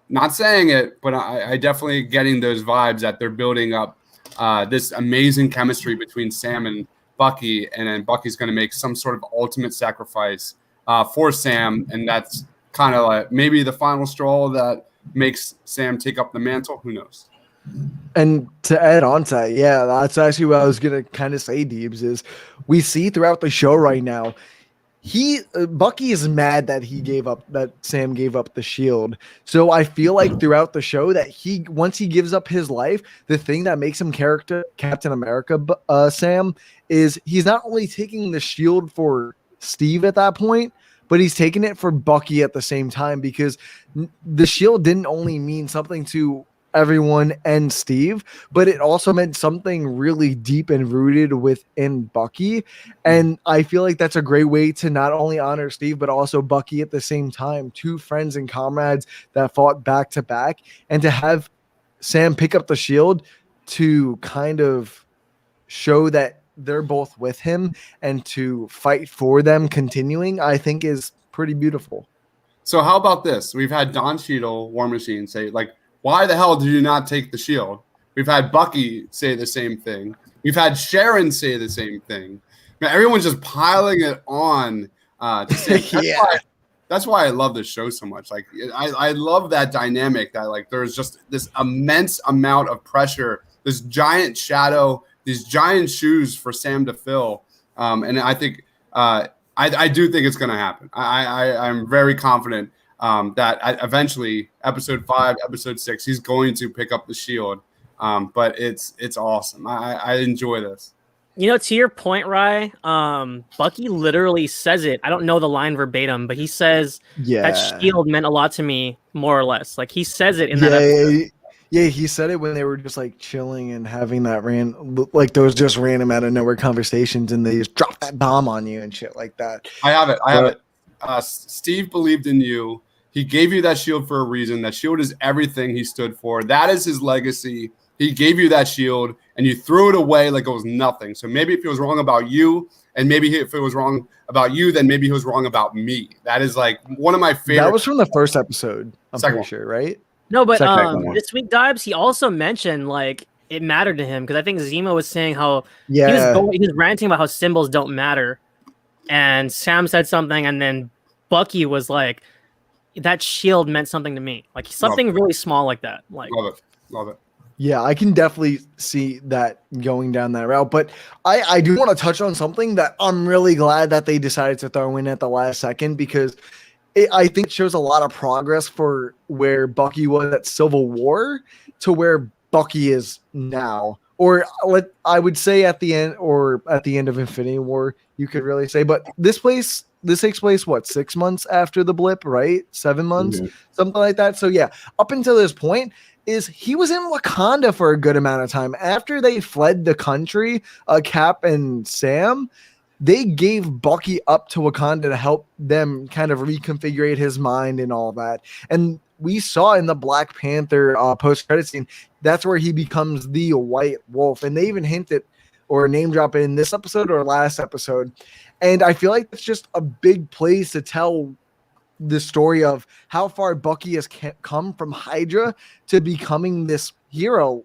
not saying it, but I definitely getting those vibes that they're building up this amazing chemistry between Sam and Bucky, and then Bucky's going to make some sort of ultimate sacrifice for Sam, and that's kind of like maybe the final straw that makes Sam take up the mantle. Who knows? And to add on to that, yeah, that's actually what I was going to kind of say, Deebs, is we see throughout the show right now, Bucky is mad that Sam gave up the shield. So I feel like throughout the show that once he gives up his life, the thing that makes him Captain America, Sam, is he's not only taking the shield for Steve at that point, but he's taking it for Bucky at the same time, because the shield didn't only mean something to everyone and Steve, but it also meant something really deep and rooted within Bucky. And I feel like that's a great way to not only honor Steve, but also Bucky at the same time. Two friends and comrades that fought back to back, and to have Sam pick up the shield to kind of show that they're both with him and to fight for them continuing, I think is pretty beautiful. So how about this? We've had Don Cheadle, War Machine, say, like, why the hell did you not take the shield? We've had Bucky say the same thing. We've had Sharon say the same thing. Man, everyone's just piling it on to say that's why I love this show so much. Like, I love that dynamic that, like, there's just this immense amount of pressure, this giant shadow, these giant shoes for Sam to fill. And I think I do think it's going to happen. I'm very confident that eventually episode 5, episode 6, he's going to pick up the shield. But it's awesome. I enjoy this. You know, to your point, Rye, Bucky literally says it. I don't know the line verbatim, but he says that shield meant a lot to me, more or less. Like, he says it in that episode. Yeah, he said it when they were just like chilling and having that like those just random out of nowhere conversations, and they just drop that bomb on you and shit like that. I have it. Steve believed in you. He gave you that shield for a reason. That shield is everything he stood for. That is his legacy. He gave you that shield, and you threw it away like it was nothing. So maybe if he was wrong about you, and maybe if it was wrong about you, then maybe he was wrong about me. That is like one of my favorite. That was from the first episode, I'm pretty sure, right? No, but this week, Dibes, he also mentioned, like, it mattered to him, because I think Zemo was saying how he was ranting about how symbols don't matter, and Sam said something, and then Bucky was like, that shield meant something to me, like something really small like that. Like, love it. Yeah, I can definitely see that going down that route. But I do want to touch on something that I'm really glad that they decided to throw in at the last second, because I think it shows a lot of progress for where Bucky was at Civil War to where Bucky is now. Or I would say at the end of Infinity War, you could really say. But this takes place what, 6 months after the blip, right? 7 months, something like that. So yeah, up until this point, he was in Wakanda for a good amount of time. After they fled the country, Cap and Sam, they gave Bucky up to Wakanda to help them kind of reconfigure his mind and all that. And we saw in the Black Panther post-credit scene, that's where he becomes the White Wolf. And they even hinted or name drop it in this episode or last episode. And I feel like it's just a big place to tell the story of how far Bucky has come from Hydra to becoming this hero,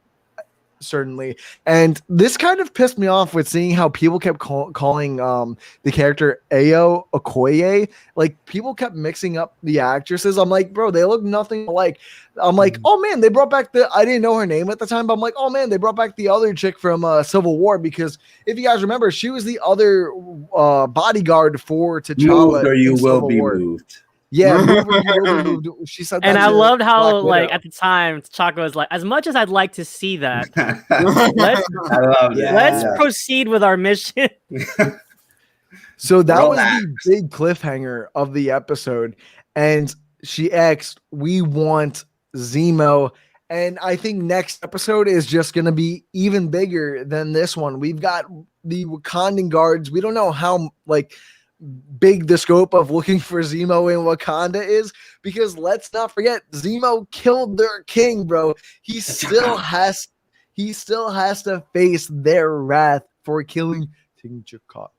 certainly. And this kind of pissed me off with seeing how people kept calling the character Ayo Okoye. Like, people kept mixing up the actresses. I'm like, bro, they look nothing alike. I'm like, oh man, they brought back I didn't know her name at the time, but I'm like, oh man, they brought back the other chick from Civil War, because if you guys remember, she was the other bodyguard for T'Challa. Moved or you in will Civil be War. moved. Yeah, move or you will be moved. She said that. And I loved how, Black like, Widow. at the time, Chaco was like, as much as I'd like to see that, I love that. let's Yeah. proceed with our mission. So that Relax. was the big cliffhanger of the episode. And she asked, we want Zemo. And I think next episode is just going to be even bigger than this one. We've got the Wakandan guards. We don't know how big the scope of looking for Zemo in Wakanda is, because let's not forget, Zemo killed their king, bro. He still has to face their wrath for killing King T'Chaka.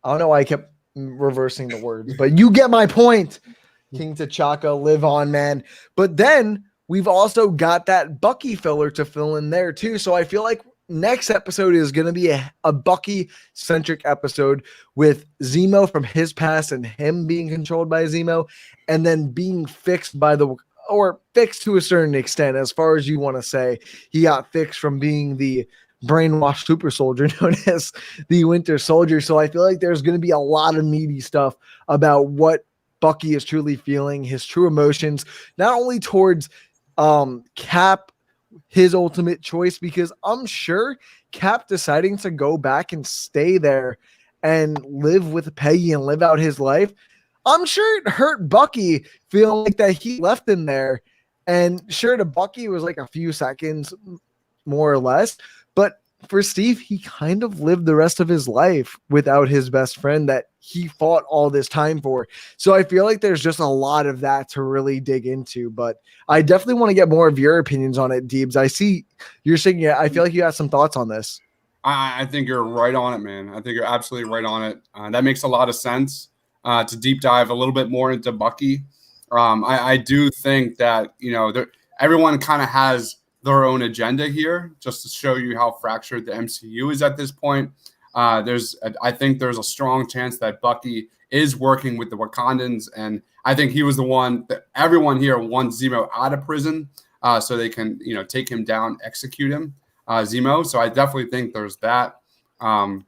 I don't know why I kept reversing the words, but you get my point. King T'Chaka, live on, man. But then we've also got that Bucky filler to fill in there too. So I feel like next episode is going to be a Bucky-centric episode with Zemo from his past and him being controlled by Zemo, and then being fixed fixed to a certain extent, as far as you want to say. He got fixed from being the brainwashed super soldier known as the Winter Soldier. So I feel like there's going to be a lot of meaty stuff about what Bucky is truly feeling, his true emotions, not only towards Cap, his ultimate choice, because I'm sure Cap deciding to go back and stay there and live with Peggy and live out his life, I'm sure it hurt Bucky feeling like that he left him there. And sure, to Bucky it was like a few seconds more or less, but for Steve, he kind of lived the rest of his life without his best friend that he fought all this time for. So I feel like there's just a lot of that to really dig into, but I definitely want to get more of your opinions on it, Deebs. I see you're saying, yeah, I feel like you got some thoughts on this. I think you're right on it, man. I think you're absolutely right on it. That makes a lot of sense to deep dive a little bit more into Bucky. I do think that, everyone kind of has their own agenda here, just to show you how fractured the MCU is at this point. I think there's a strong chance that Bucky is working with the Wakandans, and I think he was the one that everyone here wants Zemo out of prison, so they can, take him down, execute him, Zemo. So I definitely think there's that. Man,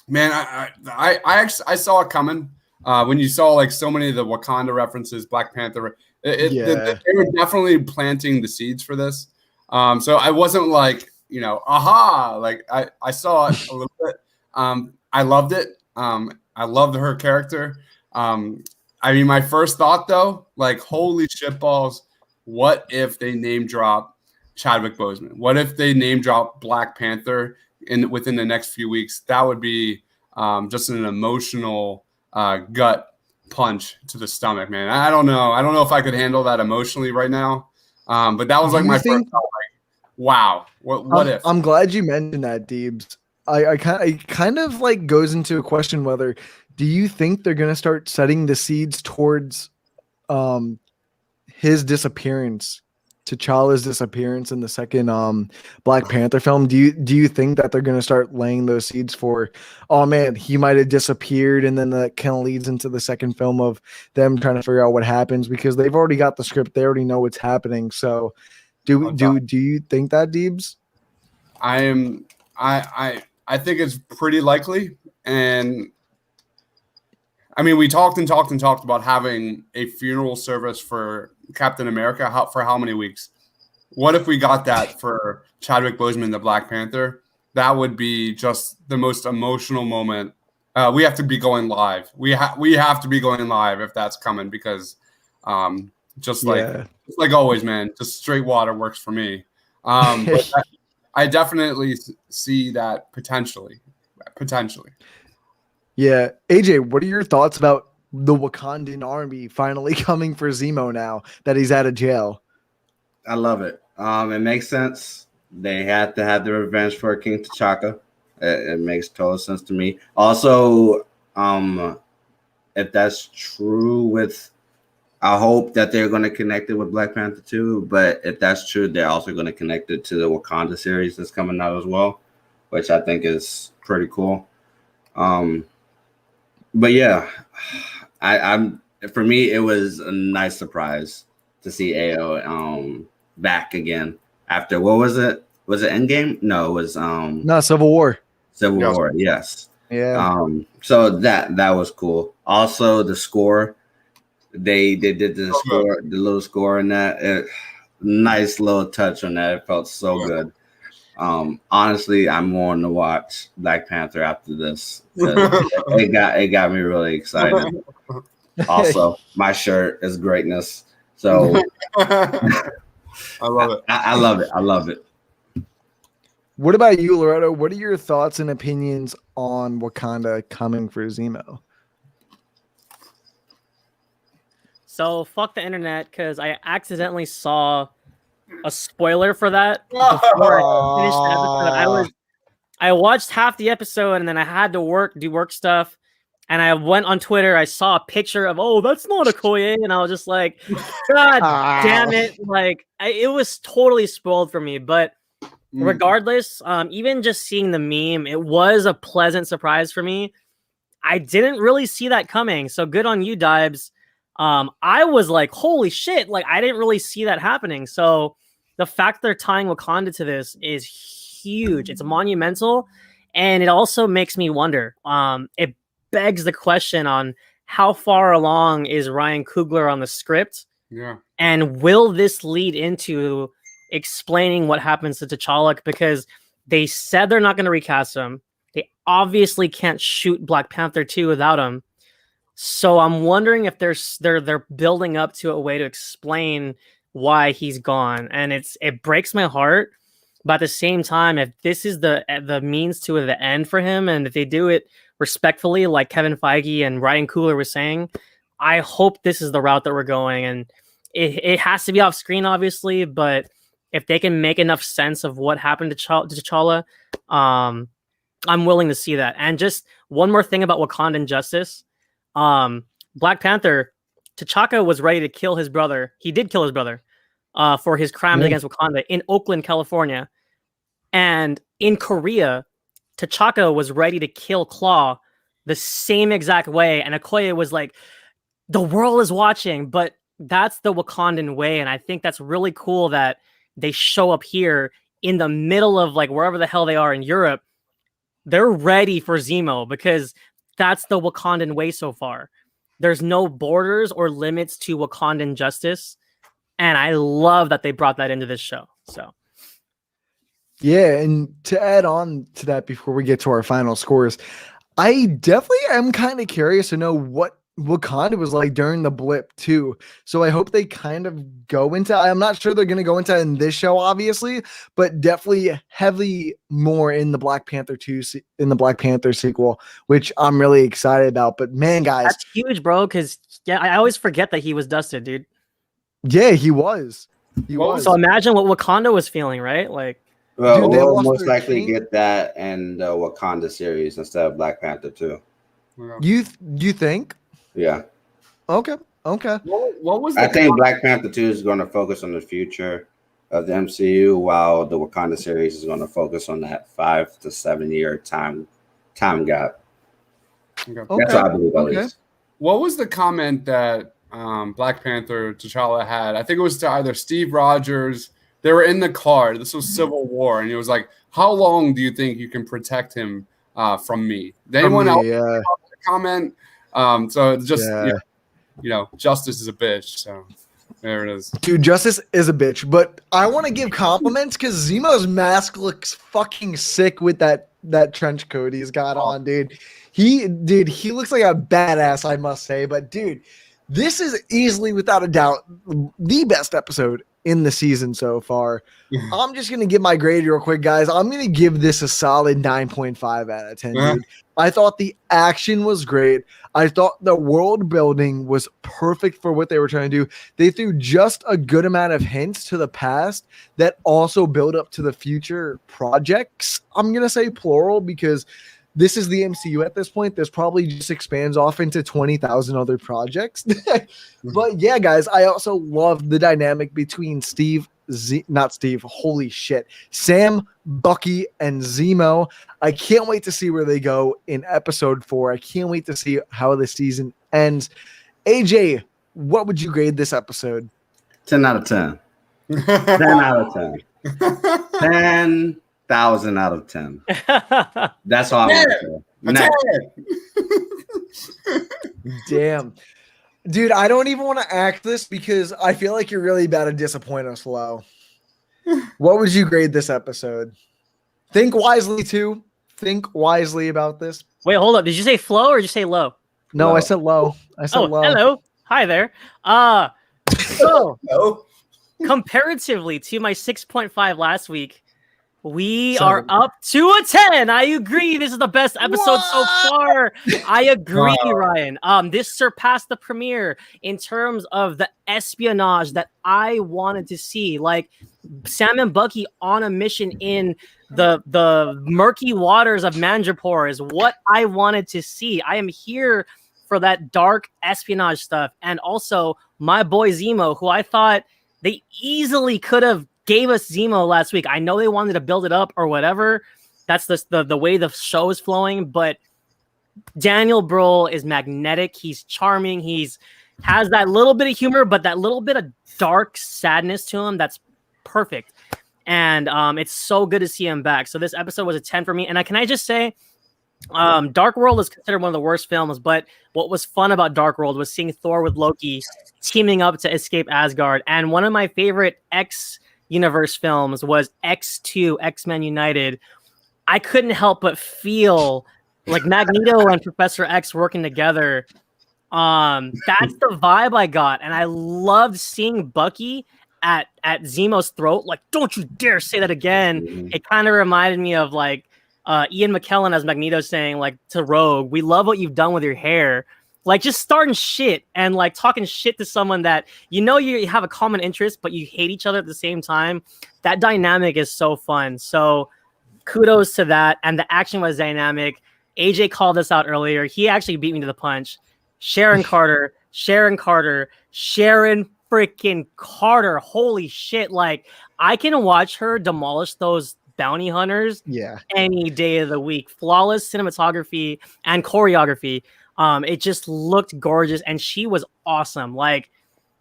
I saw it coming when you saw like so many of the Wakanda references, Black Panther. They were definitely planting the seeds for this. So I wasn't like, aha, like I saw it a little bit. I loved it. I loved her character. My first thought though, like, holy shit balls, what if they name drop Chadwick Boseman? What if they name drop Black Panther within the next few weeks? That would be just an emotional gut punch to the stomach, man. I don't know if I could handle that emotionally right now. But that was like my first thought. Wow. What if? I'm glad you mentioned that, Deebs. I kind of like goes into a question whether, do you think they're gonna start setting the seeds towards his disappearance, T'Challa's disappearance in the second Black Panther film? Do you think that they're gonna start laying those seeds for, oh man, he might have disappeared, and then that kind of leads into the second film of them trying to figure out what happens, because they've already got the script, they already know what's happening. So do you think that, Deebs? I think it's pretty likely, and I mean, we talked about having a funeral service for Captain America. For how many weeks? What if we got that for Chadwick Boseman, the Black Panther? That would be just the most emotional moment. We have to be going live. We have to be going live if that's coming because just like always, man, just straight water works for me. But I definitely see that potentially. Yeah. AJ, what are your thoughts about the Wakandan army finally coming for Zemo now that he's out of jail? I love it. It makes sense. They had to have the revenge for King T'Chaka. It makes total sense to me. Also, if that's true I hope that they're going to connect it with Black Panther 2, but if that's true, they're also going to connect it to the Wakanda series that's coming out as well, which I think is pretty cool. But yeah, I'm for me, it was a nice surprise to see AO back again after what was it? Was it Endgame? No, it was No, Civil War. Civil War, yes. Yeah. So that was cool. Also, the score, they did the score, the little score in that. Nice little touch on that. It felt so good. Honestly, I'm wanting to watch Black Panther after this. It got me really excited. Also, my shirt is greatness. So I love it. I love it. I love it. What about you, Loretto? What are your thoughts and opinions on Wakanda coming for Zemo? So fuck the internet because I accidentally saw a spoiler for that before I finished the episode. I watched half the episode and then I had to do work stuff. And I went on Twitter. I saw a picture of, oh, that's not Okoye, and I was just like, God damn it! Like, it was totally spoiled for me. But regardless, even just seeing the meme, it was a pleasant surprise for me. I didn't really see that coming. So good on you, Dibes. I was like, holy shit! Like, I didn't really see that happening. So the fact they're tying Wakanda to this is huge. It's monumental, and it also makes me wonder. It begs the question on how far along is Ryan Coogler on the script? Yeah. And will this lead into explaining what happens to T'Challa? Because they said they're not going to recast him. They obviously can't shoot Black Panther 2 without him. So I'm wondering if they're building up to a way to explain why he's gone. And it breaks my heart. But at the same time, if this is the means to the end for him, and if they do it respectfully, like Kevin Feige and Ryan Coogler were saying, I hope this is the route that we're going. And it has to be off screen, obviously, but if they can make enough sense of what happened to T'Challa, I'm willing to see that. And just one more thing about Wakandan justice. Black Panther, T'Chaka was ready to kill his brother. He did kill his brother for his crimes against Wakanda in Oakland, California. And in Korea, T'Chaka was ready to kill Claw the same exact way. And Okoye was like, the world is watching, but that's the Wakandan way. And I think that's really cool that they show up here in the middle of like wherever the hell they are in Europe. They're ready for Zemo because that's the Wakandan way so far. There's no borders or limits to Wakandan justice. And I love that they brought that into this show. So. Yeah, and to add on to that before we get to our final scores, I definitely am kind of curious to know what Wakanda was like during the blip too. So I hope they kind of go into, I'm not sure they're going to go into in this show, obviously, but definitely heavily more in the Black Panther 2, in the Black Panther sequel, which I'm really excited about. But man, guys. That's huge, bro, because yeah, I always forget that he was dusted, dude. Yeah, he was. He was. So imagine what Wakanda was feeling, right? Like, well, dude, we'll most likely get that in the Wakanda series instead of Black Panther 2. You think? Yeah. Okay. What was I think Black Panther 2 is going to focus on the future of the MCU, while the Wakanda series is going to focus on that 5 to 7 year time gap. Okay. That's what I believe, at least. What was the comment that Black Panther T'Challa had? I think it was to either Steve Rogers. They were in the car. This was Civil War, and he was like, "How long do you think you can protect him from me?" Did anyone else comment? So it's just justice is a bitch. So there it is. Dude, Justice is a bitch, but I want to give compliments because Zemo's mask looks fucking sick with that trench coat he's got on, dude. He looks like a badass, I must say. But dude, this is easily, without a doubt, the best episode in the season so far. I'm just gonna give my grade real quick, guys. I'm gonna give this a solid 9.5 out of 10, dude. I thought the action was great. I thought the world building was perfect for what they were trying to do. They threw just a good amount of hints to the past that also build up to the future projects. I'm going to say plural because this is the MCU at this point. This probably just expands off into 20,000 other projects. But yeah, guys, I also love the dynamic between Sam, Bucky, and Zemo. I can't wait to see where they go in episode 4. I can't wait to see how the season ends. AJ, what would you grade this episode? 10 out of 10. 10 out of 10. 10,000 out of 10. That's all I'm going to say. Damn. Dude, I don't even want to act this because I feel like you're really about to disappoint us, Flo. What would you grade this episode? Think wisely, too. Think wisely about this. Wait, hold up. Did you say Flo or did you say low? No, Low. I said low. I said low. Hello. Hi there. So No. comparatively to my 6.5 last week, we are up to a 10. I agree. This is the best episode so far. I agree, Ryan. This surpassed the premiere in terms of the espionage that I wanted to see. Like Sam and Bucky on a mission in the murky waters of Mandrapore is what I wanted to see. I am here for that dark espionage stuff. And also my boy Zemo, who I thought they easily could have gave us Zemo last week. I know they wanted to build it up or whatever. That's the way the show is flowing. But Daniel Brühl is magnetic. He's charming. Has that little bit of humor, but that little bit of dark sadness to him that's perfect. And it's so good to see him back. So this episode was a 10 for me. And can I just say, Dark World is considered one of the worst films, but what was fun about Dark World was seeing Thor with Loki teaming up to escape Asgard. And one of my favorite X-Universe films was X2, X-Men United. I couldn't help but feel like Magneto and Professor X working together. That's the vibe I got. And I loved seeing Bucky at Zemo's throat. Like, don't you dare say that again. Mm-hmm. It kind of reminded me of like Ian McKellen as Magneto saying like to Rogue, we love what you've done with your hair. Like just starting shit and like talking shit to someone that you have a common interest, but you hate each other at the same time. That dynamic is so fun. So kudos to that. And the action was dynamic. AJ called this out earlier. He actually beat me to the punch. Sharon freaking Carter. Holy shit. Like I can watch her demolish those bounty hunters any day of the week. Flawless cinematography and choreography. It just looked gorgeous and she was awesome. Like,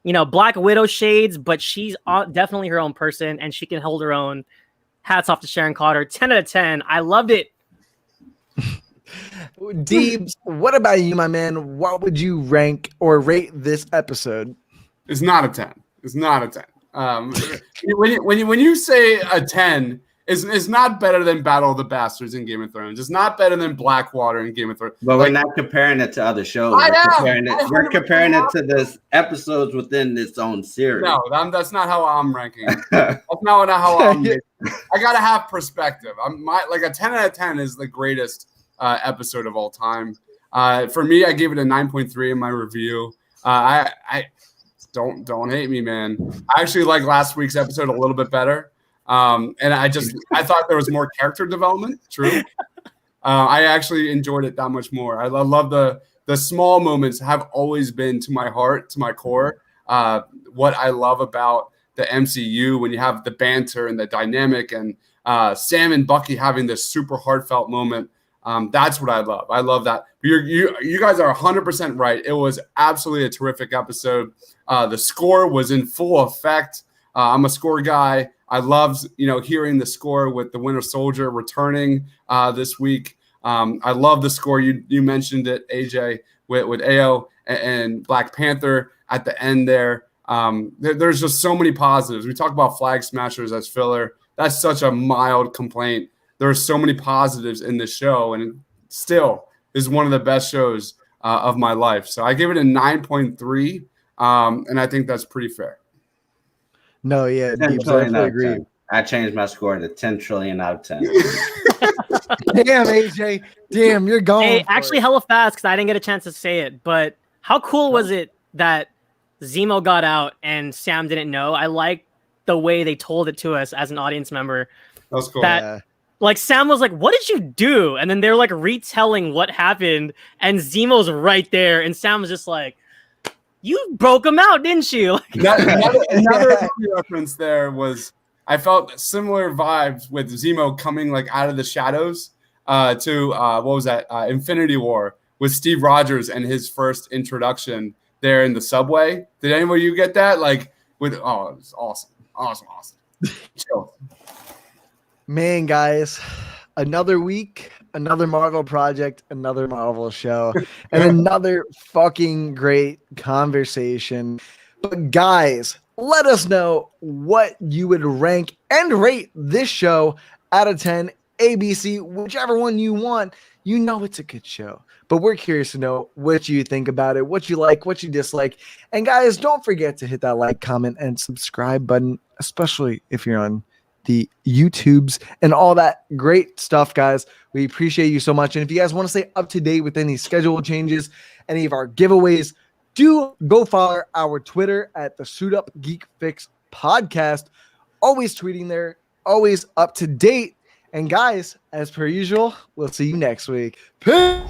Black Widow shades, but she's definitely her own person and she can hold her own. Hats off to Sharon Carter. 10 out of 10. I loved it. Deebs, what about you, my man? What would you rank or rate this episode? It's not a 10. It's not a 10. When you say a 10, it's not better than Battle of the Bastards in Game of Thrones. It's not better than Blackwater in Game of Thrones. But we're not comparing it to other shows. We're comparing it to the episodes within its own series. No, that's not how I'm ranking. That's not how I'm ranking. I gotta have perspective. Like a 10 out of 10 is the greatest episode of all time. For me, I gave it a 9.3 in my review. I don't hate me, man. I actually like last week's episode a little bit better. And I thought there was more character development. True. I actually enjoyed it that much more. I love the small moments have always been to my heart, to my core. What I love about the MCU when you have the banter and the dynamic and Sam and Bucky having this super heartfelt moment. That's what I love. I love that. You guys are 100% right. It was absolutely a terrific episode. The score was in full effect. I'm a score guy. I loved, hearing the score with the Winter Soldier returning this week. I love the score. You mentioned it, AJ, with AO and Black Panther at the end there. There's just so many positives. We talk about Flag Smashers as filler. That's such a mild complaint. There are so many positives in this show, and it still is one of the best shows of my life. So I give it a 9.3, and I think that's pretty fair. No, yeah, 10 Deeps, I trillion definitely out of agree. 10. I changed my score to 10 trillion out of 10. Damn, AJ. Damn, you're going. Hey, actually, hella fast because I didn't get a chance to say it. But how cool was it that Zemo got out and Sam didn't know? I like the way they told it to us as an audience member. That was cool. Like Sam was like, "What did you do?" And then they're like retelling what happened, and Zemo's right there, and Sam was just like, "You broke him out, didn't you?" Another reference there was I felt similar vibes with Zemo coming like out of the shadows to what was that? Infinity War with Steve Rogers and his first introduction there in the subway. Did anyone of you get that? Like it was awesome. Chill. Man, guys, another week, another Marvel project, another Marvel show, and another fucking great conversation. But guys, let us know what you would rank and rate this show out of 10, ABC, whichever one you want. You know it's a good show, but we're curious to know what you think about it, what you like, what you dislike. And guys, don't forget to hit that like, comment, and subscribe button, especially if you're on the YouTubes and all that great stuff, guys. We appreciate you so much. And if you guys want to stay up to date with any schedule changes, any of our giveaways, do go follow our Twitter at the Suit Up Geek Fix podcast. Always tweeting there, always up to date. And guys, as per usual, we'll see you next week. Peace.